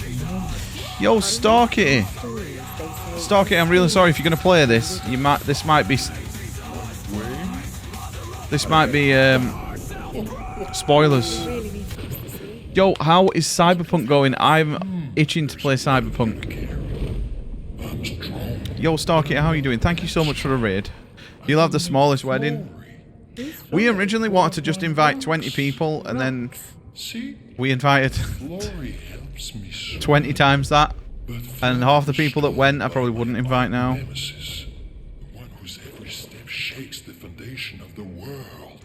Yo, Starkitty. Starkitty, I'm really sorry if you're gonna play this. This might be spoilers. Yo, how is Cyberpunk going? I'm itching to play Cyberpunk. Yo, Starkitty, how are you doing? Thank you so much for the raid. You'll have the smallest wedding. We originally wanted to just invite 20 people, and then we invited 20 times that. And half the people that went, I probably wouldn't invite now.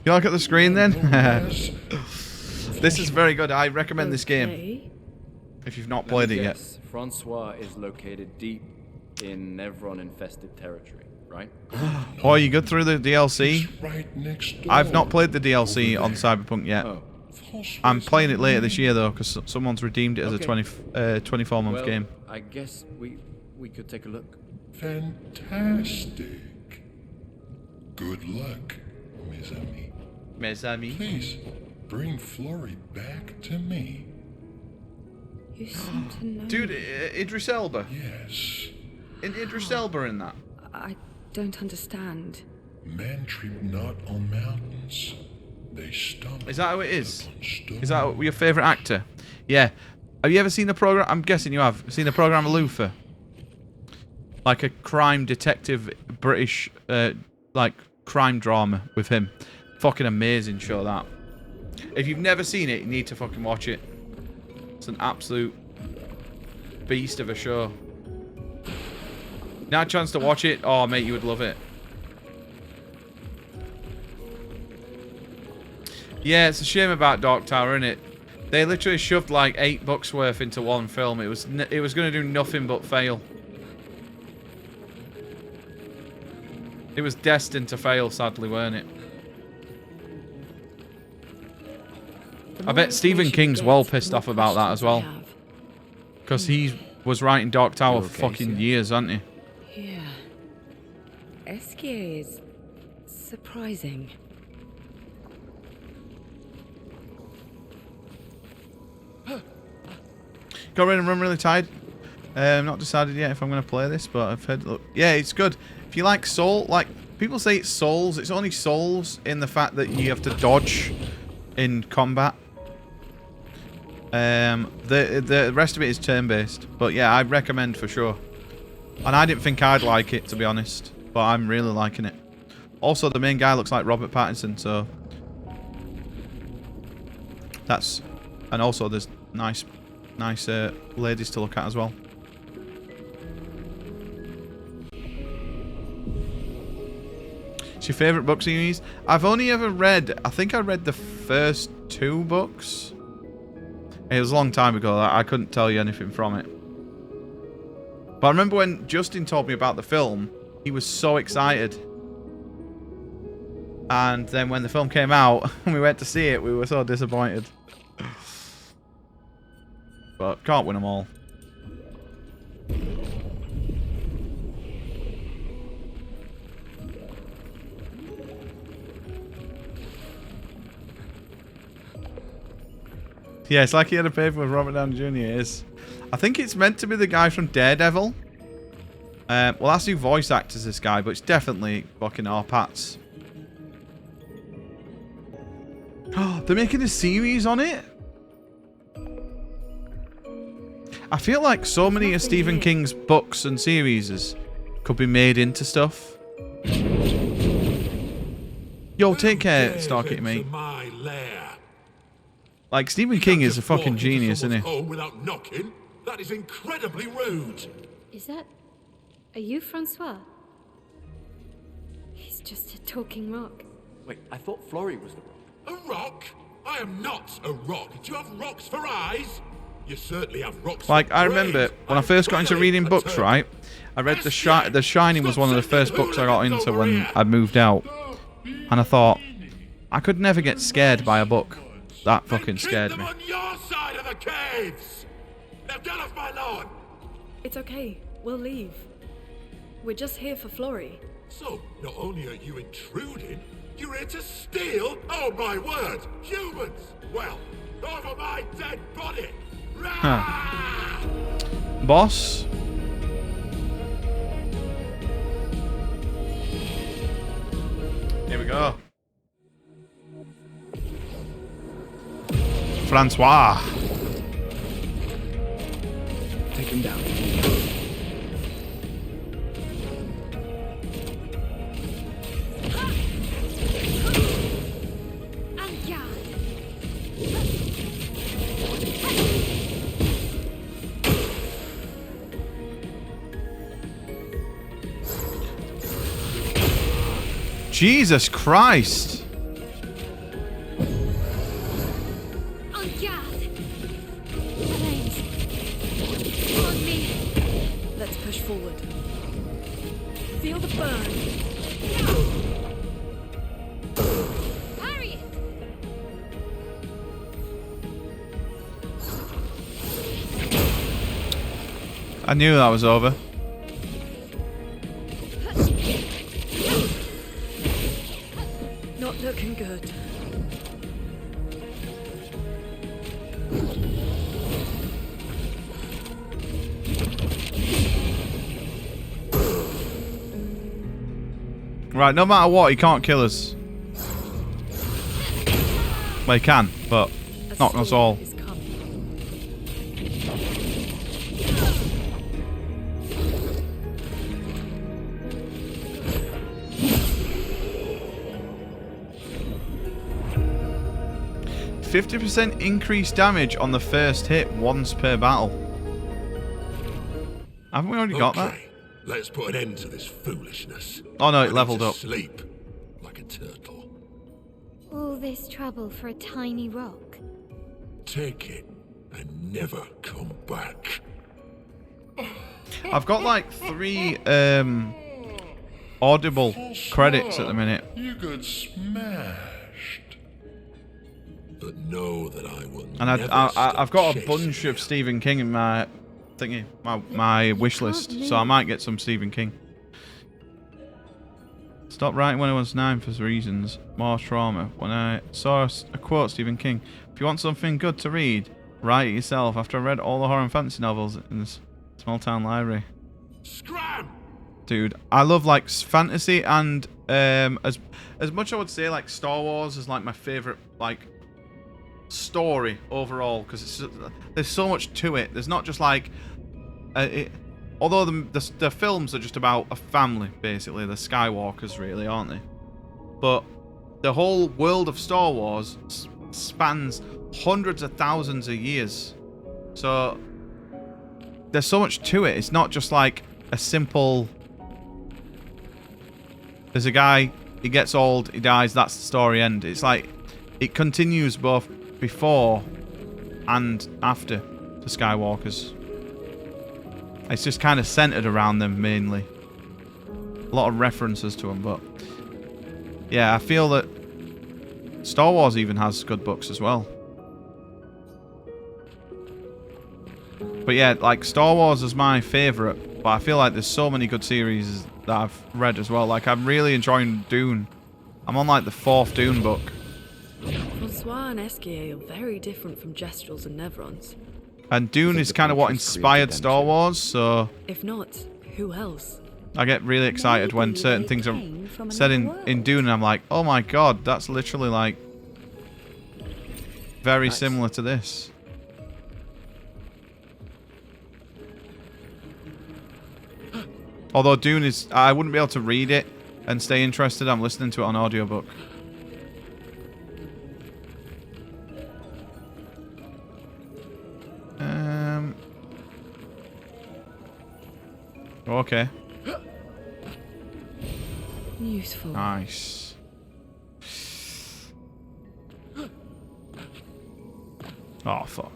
You look at the screen then? This is very good. I recommend this game. If you've not played it yet. Francois is located deep in Nevron-infested territory, right? Oh, you go through the DLC? Right next door. I've not played the DLC on Cyberpunk yet. Oh. I'm playing it later this year though, because someone's redeemed it as a 24-month game. I guess we could take a look. Fantastic. Good luck, mes amis. Mes amis. Please, bring Florrie back to me. You seem to know. Dude, Idris Elba. Yes. Idris Elba in that. I don't understand. Men trip not on mountains. They stumble. Is that how it is? Is that your favourite actor? Yeah. Have you ever seen the program? I'm guessing you have. Seen the program Luther? Like a crime detective, British, like crime drama with him. Fucking amazing show that. If you've never seen it, you need to fucking watch it. It's an absolute beast of a show. Now a chance to watch it? Oh, mate, you would love it. Yeah, it's a shame about Dark Tower, innit? They literally shoved like 8 books worth into one film. It was going to do nothing but fail. It was destined to fail, sadly, weren't it? I bet Stephen King's well pissed off about that as well. Because he was writing Dark Tower for fucking years, hasn't he? Yeah. Esquier is surprising. Got ready and run really tired. Not decided yet if I'm going to play this, but I've heard... Look, yeah, it's good. If you like Soul, like... People say it's Souls. It's only Souls in the fact that you have to dodge in combat. The rest of it is turn-based. But yeah, I recommend for sure. And I didn't think I'd like it, to be honest. But I'm really liking it. Also, the main guy looks like Robert Pattinson, so... That's... And also, there's nice ladies to look at as well. It's your favourite book series? I've only ever read... I think I read the first 2 books. It was a long time ago. I couldn't tell you anything from it. But I remember when Justin told me about the film, he was so excited. And then when the film came out and we went to see it, we were so disappointed. But can't win them all. Yeah, it's like he had a paper with Robert Downey Jr. It is. I think it's meant to be the guy from Daredevil. Well, that's who voice actors this guy, but it's definitely fucking our Pats. Oh, they're making a series on it? I feel like so many of Stephen King's books and series could be made into stuff. Yo, take care, Starkey, mate. Like, Stephen King is a fucking genius, isn't he? Home without knocking? That is incredibly rude. Is that... Are you Francois? He's just a talking rock. Wait, I thought Florrie was the rock. A rock? I am not a rock. Do you have rocks for eyes? You certainly have rocks. Like, I remember when I first got into reading books, right? I read The Shining was one of the first books I got into when I moved out. And I thought, I could never get scared by a book. That fucking scared me. On your side of the caves. Now get off my lawn. It's okay. We'll leave. We're just here for Florrie. So, not only are you intruding, you're here to steal? Oh my word! Humans! Well, over my dead body! Huh. Boss? Here we go. Francois. Take him down. Jesus Christ. Flames. On me. Let's push forward. Feel the burn. Parry it. I knew that was over. Not looking good. Right, no matter what, he can't kill us. Well, he can, but not us all. 50% increased damage on the first hit once per battle. Haven't we already got that? Let's put an end to this foolishness. Oh no, it leveled up. Sleep like a turtle. All this trouble for a tiny rock. Take it and never come back. I've got like 3 audible credits at the minute. You got smashed. But know that I will And I've got a bunch of Stephen King in my thingy, my wish list, so I might get some Stephen King. Stopped writing when I was 9 for reasons. More trauma. When I saw a quote, Stephen King, if you want something good to read, write it yourself. After I read all the horror and fantasy novels in this small town library. Scram! Dude, I love like fantasy and as much I would say like Star Wars is like my favorite like story overall, because there's so much to it. There's not just like although the films are just about a family basically, the Skywalkers really, aren't they? But the whole world of Star Wars spans hundreds of thousands of years, so there's so much to it. It's not just like a simple, there's a guy, he gets old, he dies, that's the story end. It's like it continues both before and after the Skywalkers. It's just kind of centered around them mainly. A lot of references to them, but yeah, I feel that Star Wars even has good books as well. But yeah, like Star Wars is my favourite, but I feel like there's so many good series that I've read as well. Like I'm really enjoying Dune. I'm on like the 4th Dune book. Francois and Esquier are very different from Gestrels and Nevrons. And Dune is kind of what inspired Star Wars, so If not, who else? I get really excited when certain things are said in Dune, and I'm like, oh my god, that's literally like very similar to this. Although Dune is, I wouldn't be able to read it and stay interested. I'm listening to it on audiobook. Okay. Useful. Nice. Oh, fuck.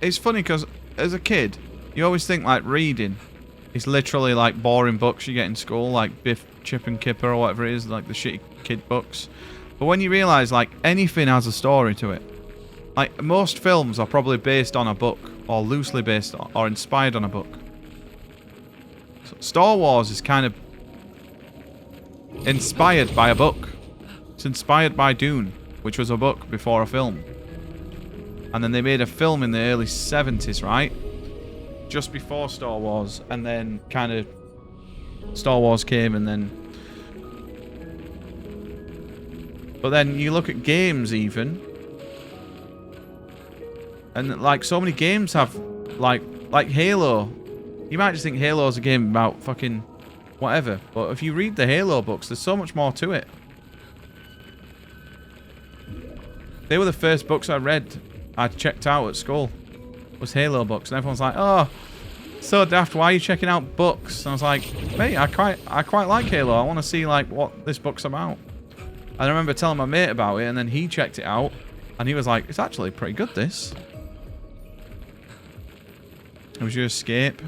It's funny because as a kid, you always think like reading is literally like boring books you get in school, like Biff, Chip and Kipper or whatever it is, like the shitty kid books. But when you realise like anything has a story to it, like most films are probably based on a book or loosely based on, or inspired on a book. So Star Wars is kind of inspired by a book. It's inspired by Dune, which was a book before a film. And then they made a film in the early 70s, right? Just before Star Wars. And then kind of Star Wars came and then... But then you look at games even. And like so many games have like Halo. You might just think Halo's a game about fucking whatever. But if you read the Halo books, there's so much more to it. They were the first books I read. I checked out at school was Halo books, and everyone's like, "Oh, so daft. Why are you checking out books? And I was like, mate, I quite like Halo. I want to see like what this book's about. And I remember telling my mate about it, and then he checked it out, and he was like, it's actually pretty good, this. It was your escape.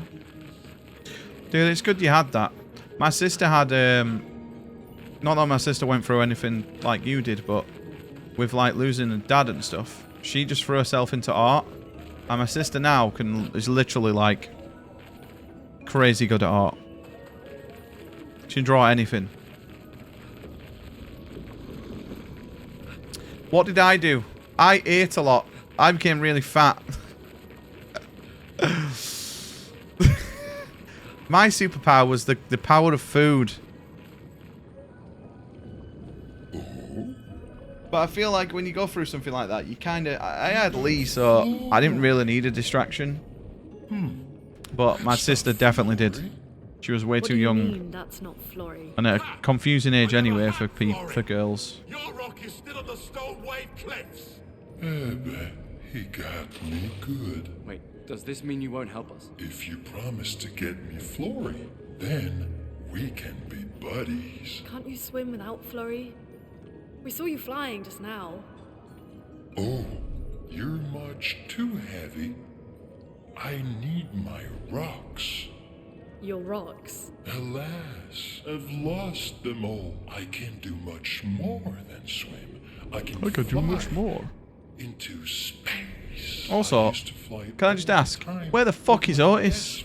Dude, it's good you had that. My sister had, not that my sister went through anything like you did, but with like losing a dad and stuff, she just threw herself into art. And my sister now is literally like crazy good at art. She can draw anything. What did I do? I ate a lot. I became really fat. My superpower was the power of food. But I feel like when you go through something like that, you kind of... I had Lee, so I didn't really need a distraction. But my sister definitely did. She was way too young. Mean that's not Florrie? And at a confusing age anyway for girls. Your rock is still on the Stone Wave Cliffs. He got me good. Wait, does this mean you won't help us? If you promise to get me Florrie, then we can be buddies. Can't you swim without Florrie? We saw you flying just now. Oh, you're much too heavy. I need my rocks. Your rocks? Alas, I've lost them all. I can do much more than swim. I can do much more. Into space. Also, can I just ask, where the fuck is Otis?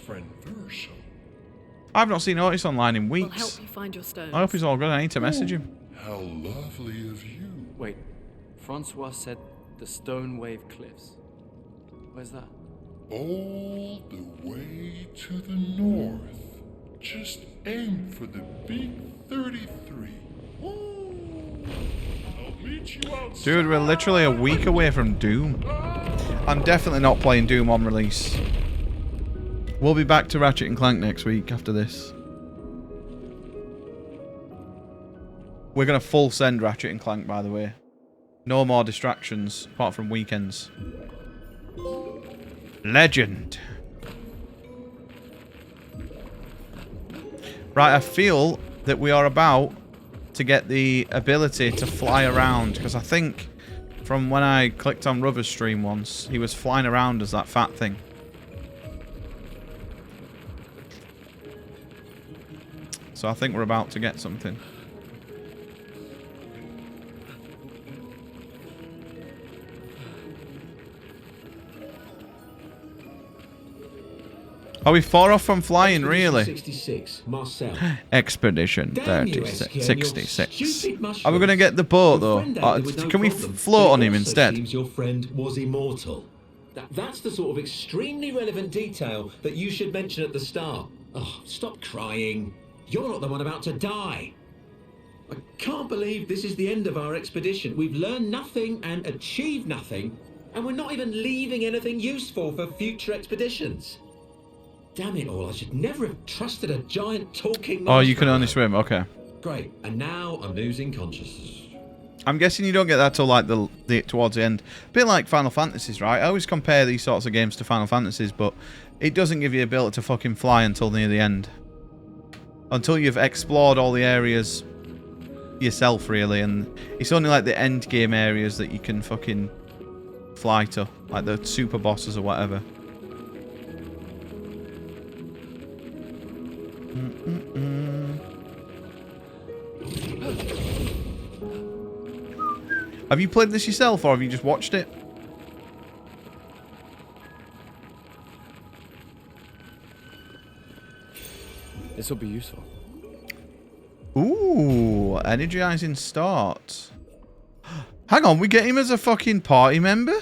I've not seen Otis online in weeks. We'll help you find your stones. I hope he's all good. I need to message him. How lovely of you. Wait, Francois said the Stone Wave Cliffs. Where's that? All the way to the north. Just aim for the big 33. I'll meet you outside. Dude, we're literally a week away from Doom. I'm definitely not playing Doom on release. We'll be back to Ratchet and Clank next week after this. We're going to full send Ratchet and Clank, by the way. No more distractions, apart from weekends. Legend. Right, I feel that we are about to get the ability to fly around, because I think from when I clicked on Rubber's stream once, he was flying around as that fat thing. So I think we're about to get something. Are we far off from flying, really? 66, Marcel. Expedition 66. Are we going to get the boat, though? Can we float on him instead? Seems your friend was immortal. That's the sort of extremely relevant detail that you should mention at the start. Oh, stop crying. You're not the one about to die. I can't believe this is the end of our expedition. We've learned nothing and achieved nothing, and we're not even leaving anything useful for future expeditions. Damn it all, I should never have trusted a giant talking... Oh, you can only swim, okay. Great, and now I'm losing consciousness. I'm guessing you don't get that till like the towards the end. A bit like Final Fantasies, right? I always compare these sorts of games to Final Fantasies, but it doesn't give you the ability to fucking fly until near the end. Until you've explored all the areas yourself, really, and it's only like the end game areas that you can fucking fly to, like the super bosses or whatever. Have you played this yourself, or have you just watched it? This will be useful. Ooh, energizing start. Hang on, we get him as a fucking party member?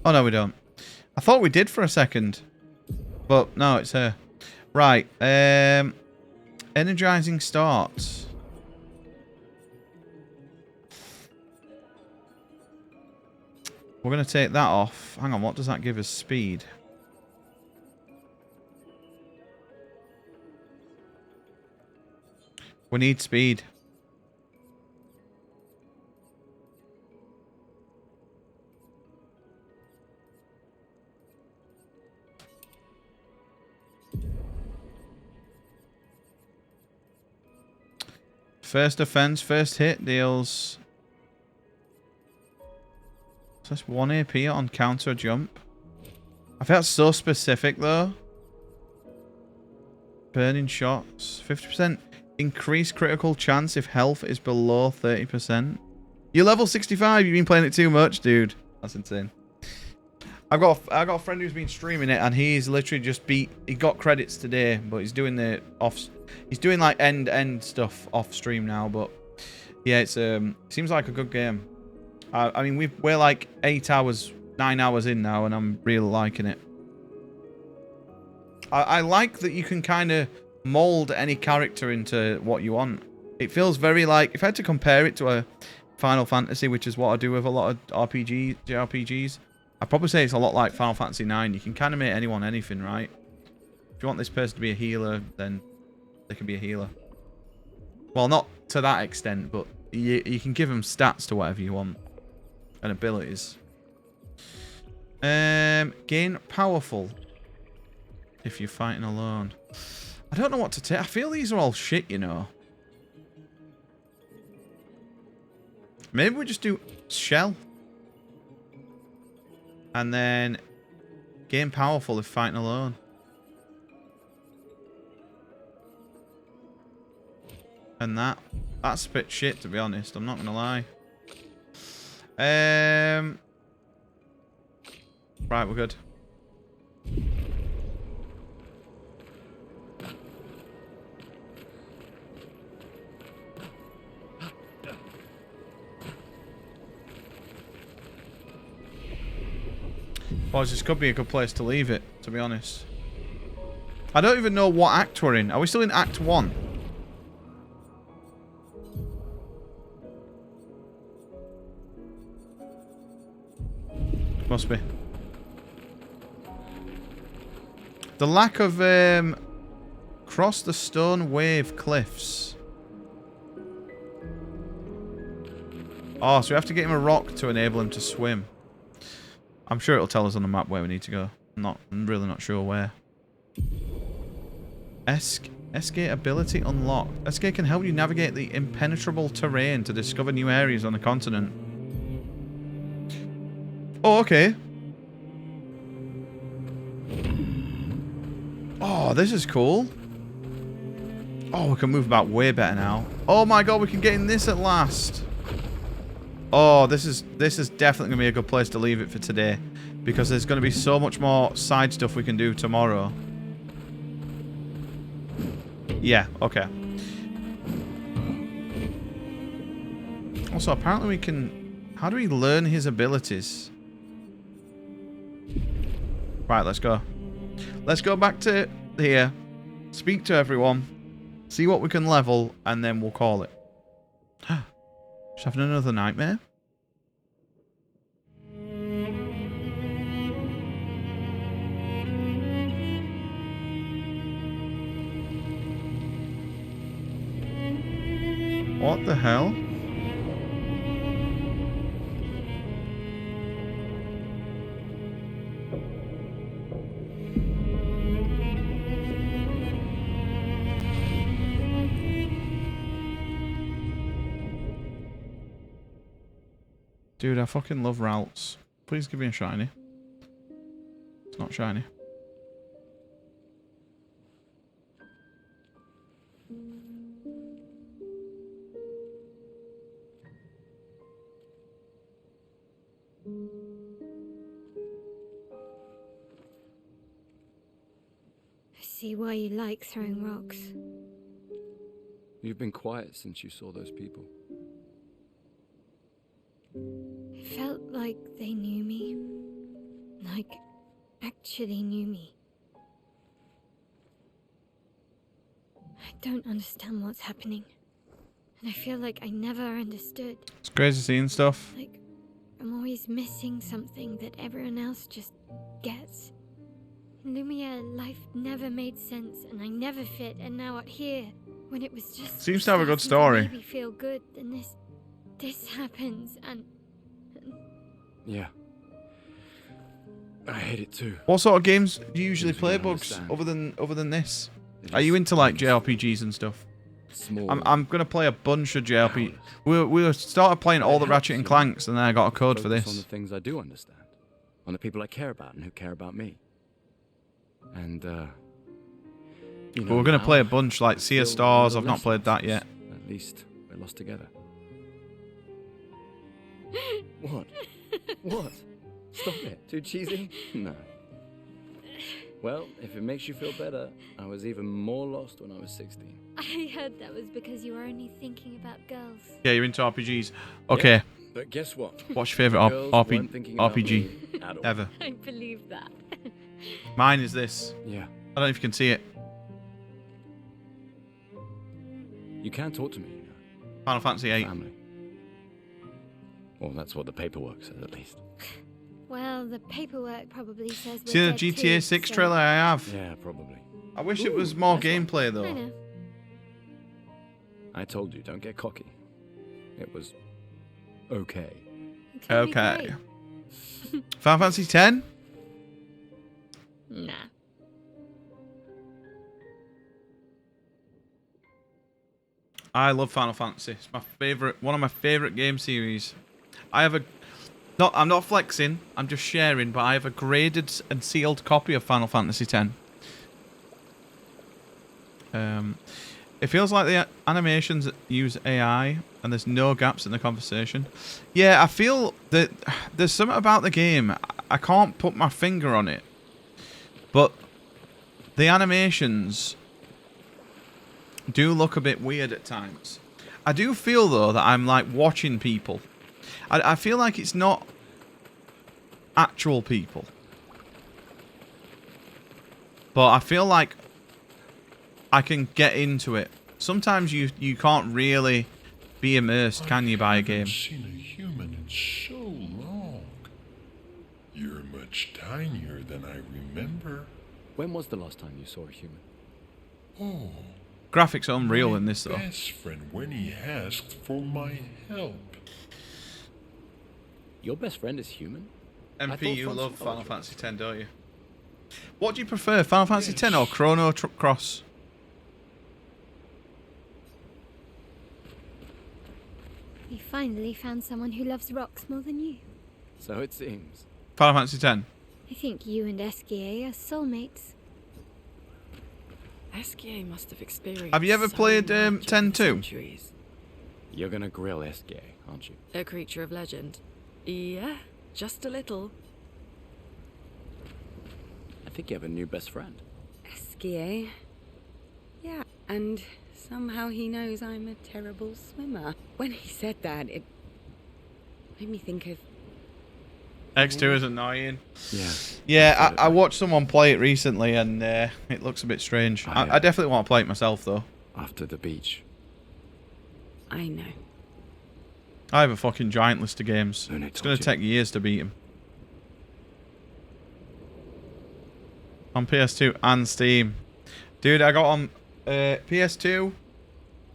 Oh, no, we don't. I thought we did for a second. But, no, it's her. Right. Energizing start. We're going to take that off. Hang on, what does that give us? Speed. We need speed. First offense, first hit deals. So that's 1 AP on counter jump. I think that's so specific though. Burning shots. 50% increased critical chance if health is below 30%. You're level 65. You've been playing it too much, dude. That's insane. I got a friend who's been streaming it, and he's literally just beat. He got credits today, but he's doing the off. He's doing like end stuff off stream now. But yeah, it's seems like a good game. I mean, we're like 8 hours, 9 hours in now, and I'm really liking it. I like that you can kind of mold any character into what you want. It feels very like, if I had to compare it to a Final Fantasy, which is what I do with a lot of JRPGs, I'd probably say it's a lot like Final Fantasy 9. You can kind of make anyone anything, right? If you want this person to be a healer, then they can be a healer. Well, not to that extent, but you can give them stats to whatever you want. And abilities. Gain powerful. If you're fighting alone. I don't know what to take. I feel these are all shit, you know. Maybe we just do shell. And then gain powerful if fighting alone. And that's a bit shit, to be honest. I'm not gonna lie. Right, we're good. Well, this could be a good place to leave it, to be honest. I don't even know what act we're in. Are we still in Act 1? Must be. The lack of cross the stone wave cliffs. Oh, so we have to get him a rock to enable him to swim. I'm sure it'll tell us on the map where we need to go. I'm really not sure where. Escape ability unlocked. Escape can help you navigate the impenetrable terrain to discover new areas on the continent. Oh, okay. Oh, this is cool. Oh, we can move about way better now. Oh my god, we can get in this at last. Oh, this is definitely going to be a good place to leave it for today. Because there's going to be so much more side stuff we can do tomorrow. Yeah, okay. Also, apparently we can... How do we learn his abilities? Right, let's go. Let's go back to here. Speak to everyone. See what we can level, and then we'll call it. Just having another nightmare. What the hell? Dude, I fucking love routes. Please give me a shiny. It's not shiny. I see why you like throwing rocks. You've been quiet since you saw those people. It felt like they knew me. Like, actually knew me. I don't understand what's happening. And I feel like I never understood. It's crazy seeing stuff. Like, I'm always missing something that everyone else just gets. In Lumiere, life never made sense, and I never fit, and now out here, when it was just... Seems to have a good starting to story. make me feel good, then this happens, and... Yeah. I hate it too. What sort of games do you usually play, Bugs, other than this? Are you into like JRPGs and stuff? small. I'm gonna play a bunch of JRPG. We started playing all the Ratchet and Clanks, and then I got a code for Focus on this. the things I do understand, on the people I care about and who care about me. And you know, But we're gonna now, play a bunch like Sea of still Stars. learn I've not the played that lessons. yet. At least we're lost together. What? What? Stop it. Too cheesy? No. Well, if it makes you feel better, I was even more lost when I was 16. I heard that was because you were only thinking about girls. Yeah, you're into RPGs. Okay. Yeah, but guess what? What's your favourite Girls weren't thinking about me RPG at all. ever? I believe that. Mine is this. Yeah. I don't know if you can see it. You can talk to me, you know. Final Fantasy VIII. Family. Well, that's what the paperwork says, at least. Well, the paperwork probably says we're See the dead GTA too, 6 so- trailer I have? Yeah, probably. I wish it was more that's fine. gameplay I though. know. I told you, don't get cocky. It was okay. Okay. Final Fantasy X? Nah. I love Final Fantasy. It's my favorite, one of my favorite game series. I have a, I'm not flexing. I'm just sharing. But I have a graded and sealed copy of Final Fantasy X. It feels like the animations use AI and there's no gaps in the conversation. Yeah, I feel that there's something about the game. I can't put my finger on it, but the animations do look a bit weird at times. I do feel though that I'm like watching people. I feel like it's not actual people, but I feel like I can get into it. Sometimes you can't really be immersed, can you, by a game? I haven't seen a human in so long. You're much tinier than I remember. When was the last time you saw a human? Oh. Graphics are unreal my in this though. Best friend when he asked for my help. Your best friend is human? MP, you love Final Fantasy X, don't you? What do you prefer, Final Fantasy X or Chrono Cross? You finally found someone who loves rocks more than you. So it seems. Final Fantasy X. I think you and Esquier are soulmates. Esquier must have experienced. Have you ever so played much 10 in too? centuries. You're gonna grill Esquier, aren't you? A creature of legend. Yeah, just a little. I think you have a new best friend. Esquier. Yeah, and somehow he knows I'm a terrible swimmer. When he said that, it made me think of... X2 is annoying. Yeah. Yeah, I watched someone play it recently and it looks a bit strange. I definitely want to play it myself though. After the beach. I know. I have a fucking giant list of games. Lune It's going to take years to beat them. On PS2 and Steam. Dude, I got on PS2,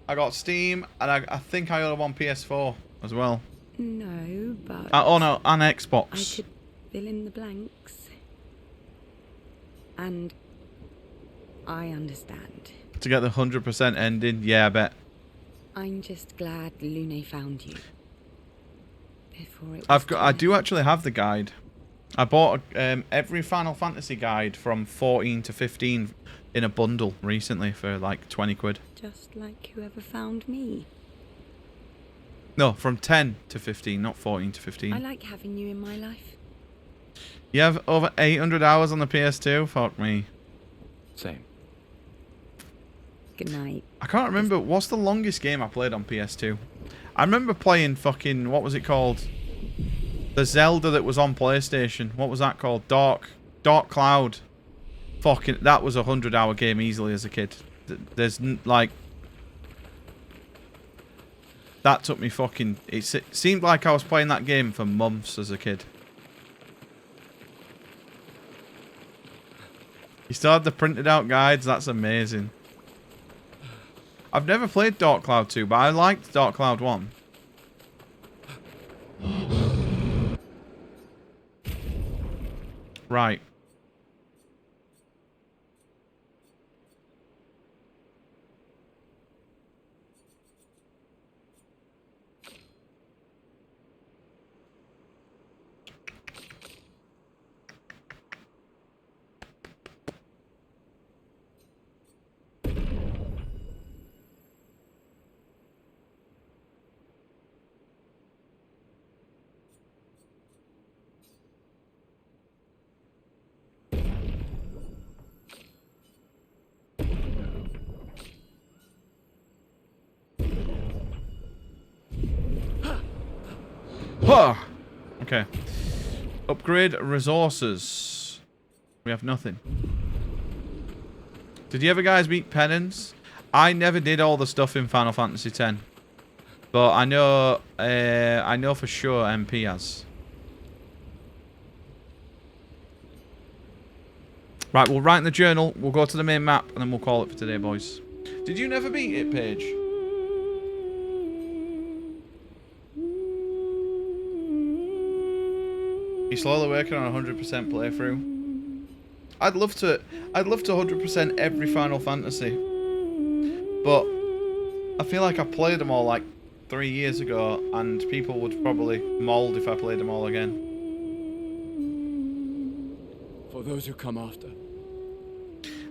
I got Steam, and I think I got on PS4 as well. No, but... Oh no, and I Xbox. could fill in the blanks. And I understand. To get the 100% ending, yeah, I bet. I'm just glad Lune found you. Before it was I do actually have the guide. I bought every Final Fantasy guide from 14 to 15 in a bundle recently for like 20 quid. just like whoever found me. No, from 10 to 15, not 14 to 15. I like having you in my life. You have over 800 hours on the PS2? Fuck me. Same. Good night. I can't remember. What's the longest game I played on PS2? I remember playing fucking... What was it called? The Zelda that was on PlayStation. What was that called? Dark Cloud. Fucking... That was a 100-hour game easily as a kid. There's, like... That took me fucking... It seemed like I was playing that game for months as a kid. You still had the printed out guides? That's amazing. I've never played Dark Cloud 2, but I liked Dark Cloud 1. Right. Okay. Upgrade resources. We have nothing. Did you ever guys meet Penance? I never did all the stuff in Final Fantasy X. But I know for sure MP has. Right, we'll write in the journal, we'll go to the main map, and then we'll call it for today, boys. Did you never beat it, Paige? You're slowly working on a 100% playthrough. I'd love to 100% every Final Fantasy. But I feel like I played them all like 3 years ago, and people would probably mold if I played them all again. For those who come after.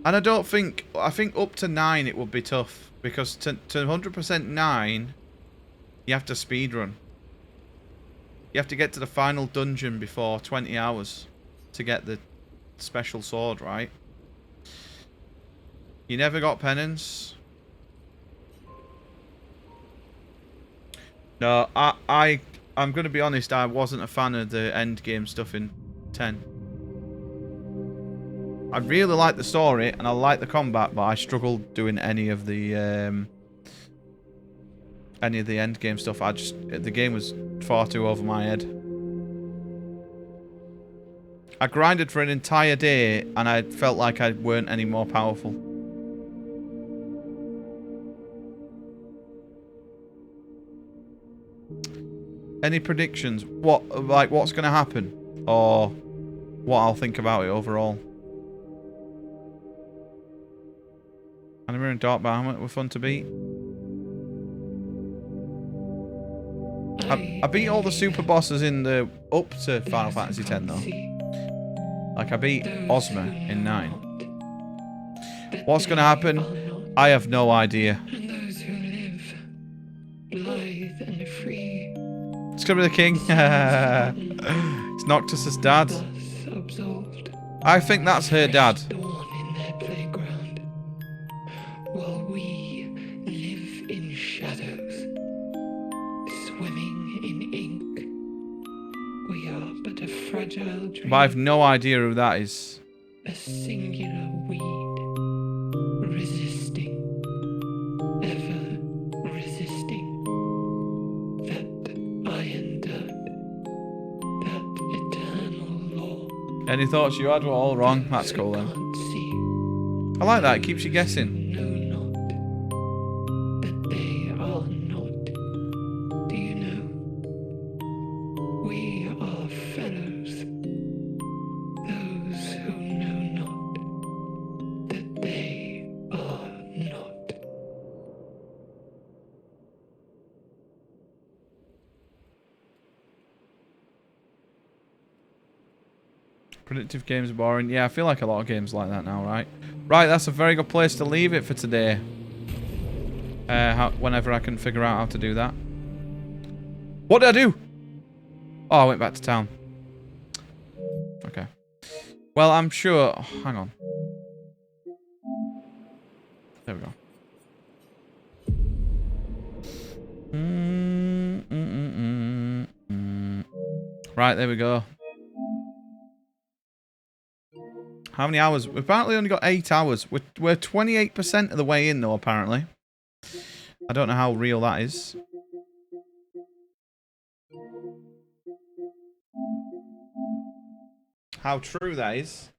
And I think up to 9 it would be tough, because to 100% 9, you have to speedrun. You have to get to the final dungeon before 20 hours to get the special sword, right? You never got Penance? No, I'm going to be honest, I wasn't a fan of the end game stuff in 10. I really like the story and I like the combat, but I struggled doing any of the end game stuff. The game was far too over my head. I grinded for an entire day and I felt like I weren't any more powerful. Any predictions? What's going to happen? Or what I'll think about it overall? Anima and Dark Bahamut were fun to beat. I beat all the super bosses in the up to Final Fantasy X though. Like I beat Ozma in 9. What's going to happen? I have no idea. Those who live, blithe and free. It's going to be the king. It's Noctis's dad. I think that's her dad. While we live in shadows, swimming in ink, we are but a fragile dream. But I have no idea who that is. A singular weed, resisting, ever resisting, that iron dirt, that eternal law. Any thoughts you had were all wrong. That's cool then. I like that. It keeps you guessing. They are not. Do you know? We are fellows. Those who know not that they are not. Predictive games are boring. Yeah, I feel like a lot of games like that now, right? Right, that's a very good place to leave it for today. Whenever I can figure out how to do that. What did I do? Oh, I went back to town. Okay. Well, I'm sure... Oh, hang on. There we go. Right, there we go. How many hours? We've apparently only got 8 hours. We're 28% of the way in, though, apparently. I don't know how real that is. How true that is.